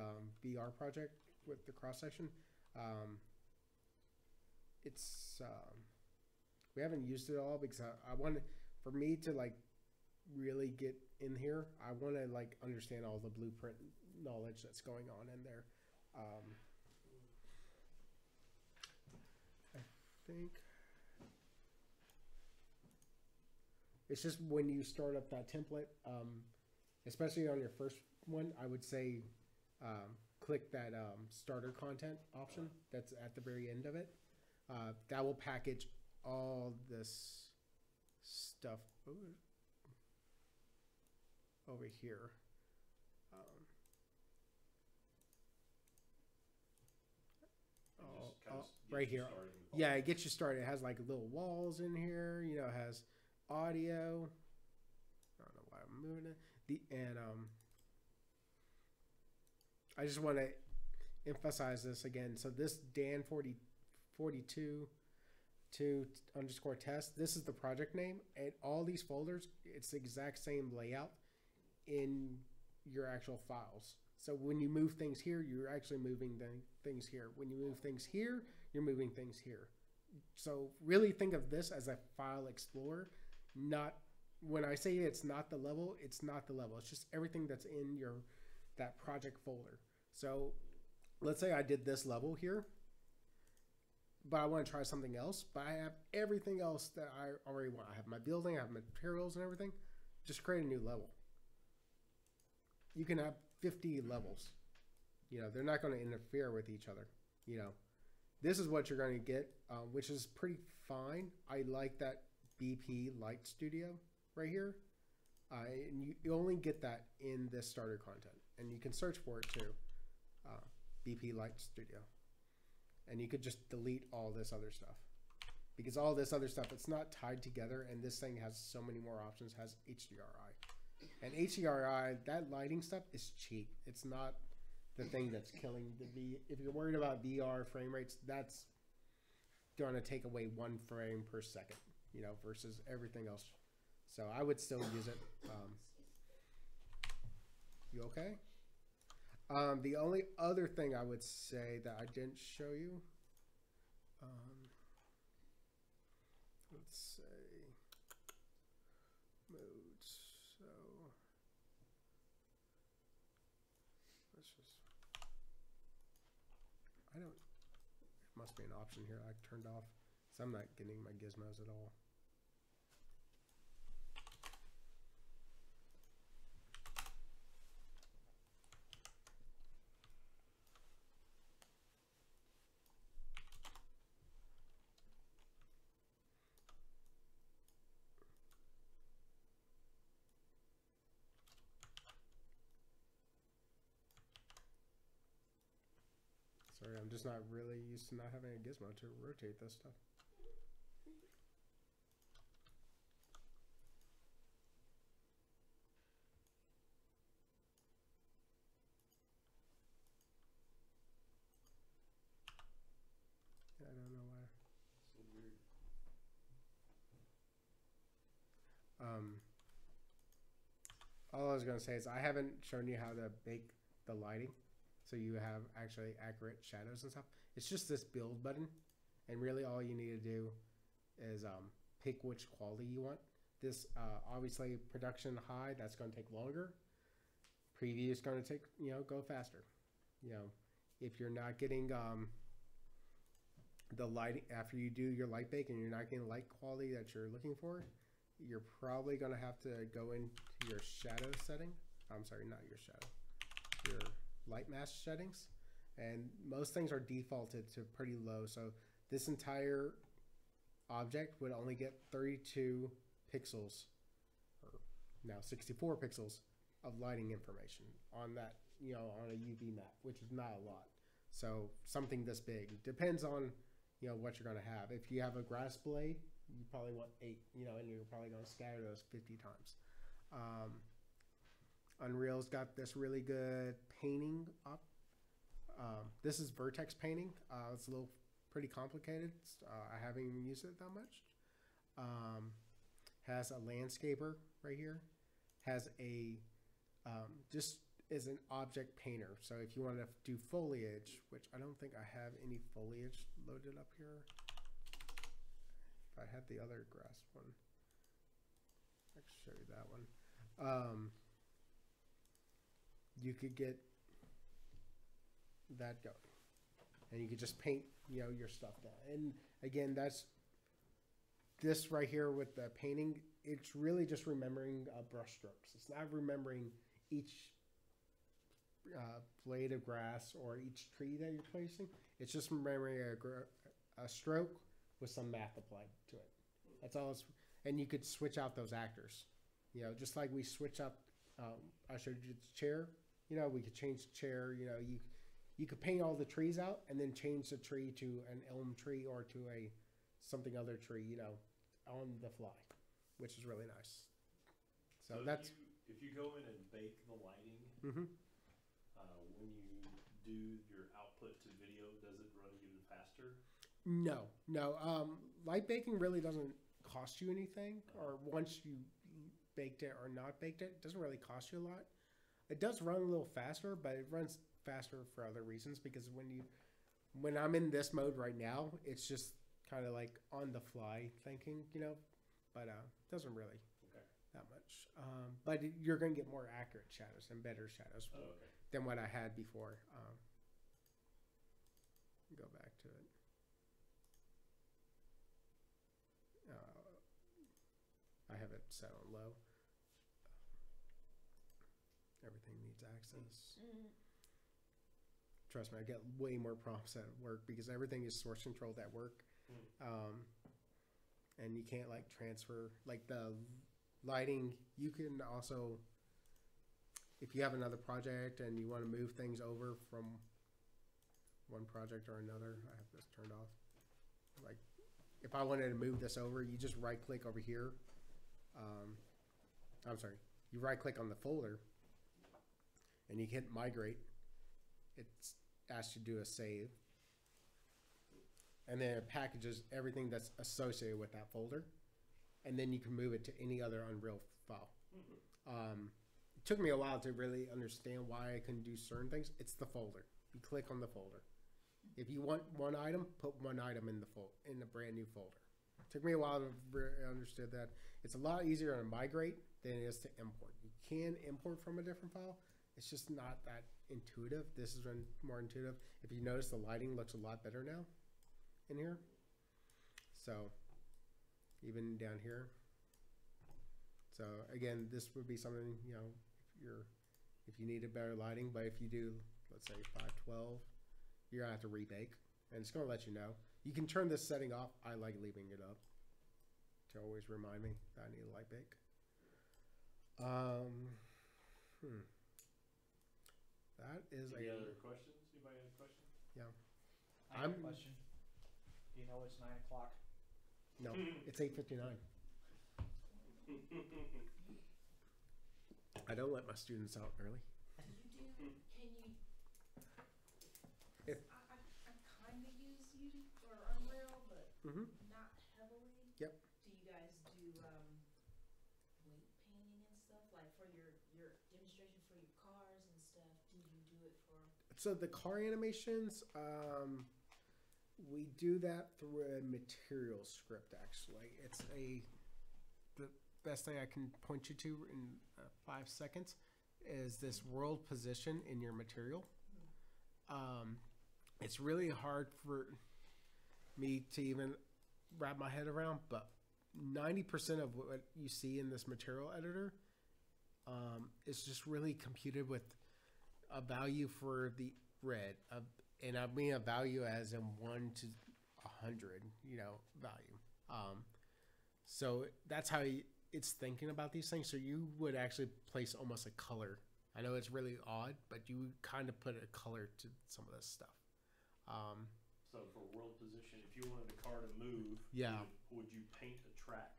VR project with the cross section. It's we haven't used it all because I want for me to like really get in here. I want to like understand all the blueprint knowledge that's going on in there. I think it's just when you start up that template, especially on your first one, I would say click that starter content option that's at the very end of it. That will package all this stuff over here. Right here. Yeah, it gets you started. It has like little walls in here. You know, it has audio. I don't know why I'm moving it. I just want to emphasize this again. So this Dan42 _ test. This is the project name, and all these folders. It's the exact same layout in your actual files. So when you move things here, you're actually moving things here. When you move things here, you're moving things here. So really think of this as a file explorer. Not when I say it's not the level, it's not the level. It's just everything that's in that project folder. So let's say I did this level here, but I want to try something else. But I have everything else that I already want. I have my building, I have materials and everything. Just create a new level. You can have 50 levels. You know, they're not going to interfere with each other. You know, this is what you're going to get, which is pretty fine. I like that BP Light Studio right here. And you only get that in this starter content. And you can search for it too. BP Light Studio. And you could just delete all this other stuff. Because all this other stuff, it's not tied together. And this thing has so many more options, has HDRI. And HDRI, that lighting stuff is cheap. It's not the thing that's killing the V. If you're worried about VR frame rates, that's going to take away 1 frame per second, you know, versus everything else. So I would still use it. You okay? The only other thing I would say that I didn't show you, let's say modes. So let's just, I don't, it must be an option here I turned off, so I'm not getting my gizmos at all. Sorry, I'm just not really used to not having a gizmo to rotate this stuff. Yeah, I don't know why. So weird. All I was going to say is I haven't shown you how to bake the lighting. So you have actually accurate shadows and stuff. It's just this build button. And really all you need to do is pick which quality you want. This obviously production high, that's going to take longer. Preview is going to take, you know, go faster. You know, if you're not getting the lighting, after you do your light bake and you're not getting light quality that you're looking for, you're probably going to have to go into your shadow setting. I'm sorry, not your shadow. Your light mask settings, and most things are defaulted to pretty low, so this entire object would only get 32 pixels, or now 64 pixels of lighting information on that, you know, on a UV map, which is not a lot. So something this big depends on, you know, what you're going to have. If you have a grass blade you probably want 8, and you're probably going to scatter those 50 times. Unreal's got this really good painting up. This is vertex painting. It's a little pretty complicated. I haven't even used it that much. Has a landscaper right here. Has a just is an object painter. So if you want to do foliage, which I don't think I have any foliage loaded up here. If I had the other grass one, I can show you that one. You could get that going, and you could just paint, your stuff down. And again, that's this right here with the painting. It's really just remembering brush strokes. It's not remembering each blade of grass or each tree that you're placing. It's just remembering a stroke with some math applied to it. That's all. And you could switch out those actors. Just like we switch up. I showed you the chair. We could change the chair. You could paint all the trees out and then change the tree to an elm tree or to a something other tree. On the fly, which is really nice. So that's if you go in and bake the lighting. Mm-hmm. When you do your output to video, does it run even faster? No. Light baking really doesn't cost you anything, or once you baked it or not baked it, it doesn't really cost you a lot. It does run a little faster, but it runs faster for other reasons, because when I'm in this mode right now, it's just kind of like on the fly thinking, but doesn't really that much. But you're going to get more accurate shadows and better shadows than what I had before. Go back to it. I have it set on low. Everything needs access. Trust me, I get way more prompts at work because everything is source controlled at work. And you can't transfer the lighting. You can also, if you have another project and you want to move things over from one project or another, I have this turned off. If I wanted to move this over, you just right click over here. I'm sorry, you right click on the folder and you hit migrate. It's asked you to do a save. And then it packages everything that's associated with that folder. And then you can move it to any other Unreal file. It took me a while to really understand why I couldn't do certain things. It's the folder. You click on the folder. If you want one item, put one item in the brand new folder. It took me a while to understand that. It's a lot easier to migrate than it is to import. You can import from a different file. It's just not that intuitive. This is more intuitive. If you notice, the lighting looks a lot better now in here. So even down here. So again, this would be something, if you need a better lighting, but if you do, let's say 512, you're gonna have to rebake, and it's gonna let you know. You can turn this setting off. I like leaving it up to always remind me that I need a light bake. That is Any other questions? Anybody have a question? Yeah. I have a question. Do you know it's 9 o'clock? No, it's 8:59. I don't let my students out early. You do? Can you? If I kind of use YouTube or Unreal, but not heavily. Yep. Do you guys do weight painting and stuff, like for your demonstration for your cars and stuff? Do you do it for? So the car animations, we do that through a material script. Actually, it's the best thing I can point you to in 5 seconds is this world position in your material. It's really hard for me to even wrap my head around, but 90% of what you see in this material editor is just really computed with a value for the red, and I mean a value as in 1 to 100, value. So that's how it's thinking about these things. So you would actually place almost a color. I know it's really odd, but you would kind of put a color to some of this stuff. So for world position, if you wanted a car to move, Yeah. would you paint a track?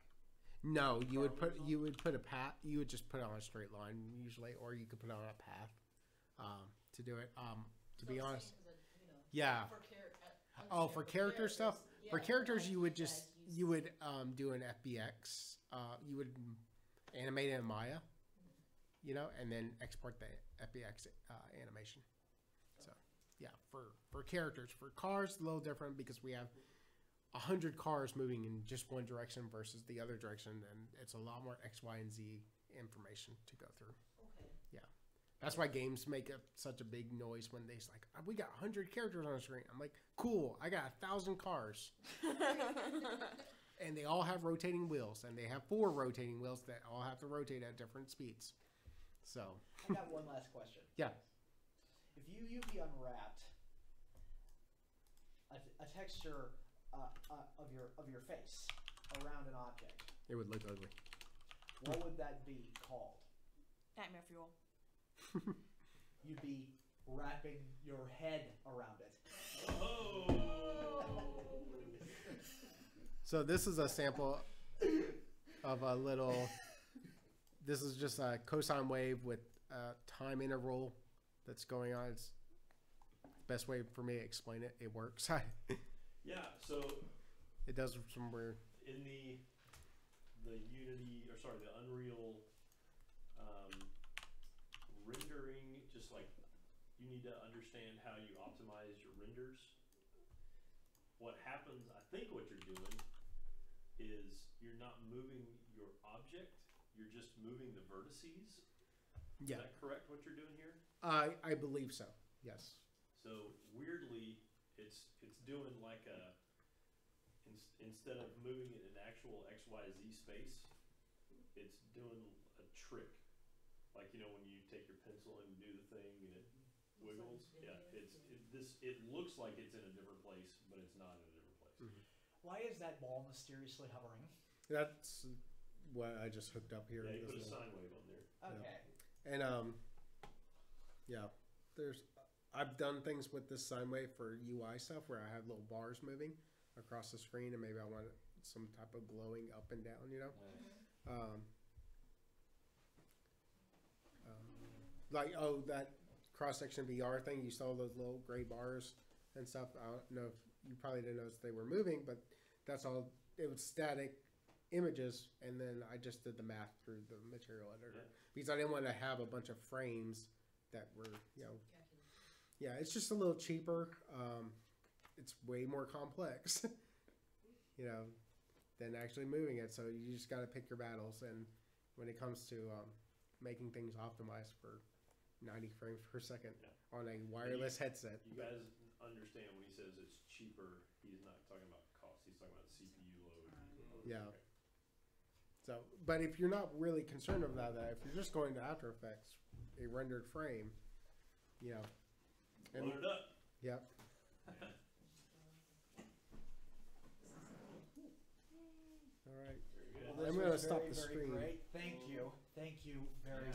No, you would Car put moves on? you would put a path. You would just put it on a straight line usually, or you could put it on a path to do it. To be honest, yeah. For Oh, for character stuff. For characters, you would just you would do an FBX. You would animate it in Maya, you know, and then export the FBX animation. So, yeah, for characters, for cars, a little different because we have 100 cars moving in just one direction versus the other direction, and it's a lot more X, Y, and Z information to go through. Okay. That's why games make such a big noise when they like, we got 100 characters on the screen. I'm like, cool, I got 1,000 cars. And they all have rotating wheels, and they have 4 rotating wheels that all have to rotate at different speeds. So, I got one last question. Yeah. If you UV unwrapped a texture of your face around an object, it would look ugly. what would that be called? Nightmare fuel. You'd be wrapping your head around it. So this is a sample of a little. This is just a cosine wave with a time interval that's going on. It's the best way for me to explain it. It works. Yeah. So It does some weird. in the Unity, or sorry, the Unreal rendering, just like you need to understand how you optimize your renders. What happens, I think what you're doing is you're not moving your object, you're just moving the vertices. Yeah. Is that correct, what you're doing here? I believe so. Yes. So weirdly, it's doing like instead of moving it in actual XYZ space, it's doing a trick. Like, you know, when you take your pencil and do the thing and it wiggles. Yeah, it looks like it's in a different place, but it's not in a different place. Mm-hmm. Why is that ball mysteriously hovering? That's what I just hooked up here. Yeah, you This put a little- sine wave on there. Okay. And yeah, I've done things with this sine wave for UI stuff where I have little bars moving across the screen, and maybe I want some type of glowing up and down, you know. Like that cross section VR thing, you saw those little gray bars and stuff. I don't know if you probably didn't notice they were moving, but that's all. It was static images, and then I just did the math through the material editor because I didn't want to have a bunch of frames that were, you know. Yeah, it's just a little cheaper. It's way more complex, you know, than actually moving it. So you just got to pick your battles. And when it comes to making things optimized for 90 frames per second on a wireless headset. You guys understand when he says it's cheaper, he's not talking about cost. He's talking about CPU load. Yeah. Okay. So, but if you're not really concerned about that, if you're just going to After Effects, a rendered frame, you know. Load it up. Yep. All right. Very good. Well, I'm this gonna was stop very, the very stream. Great. Thank you. Thank you very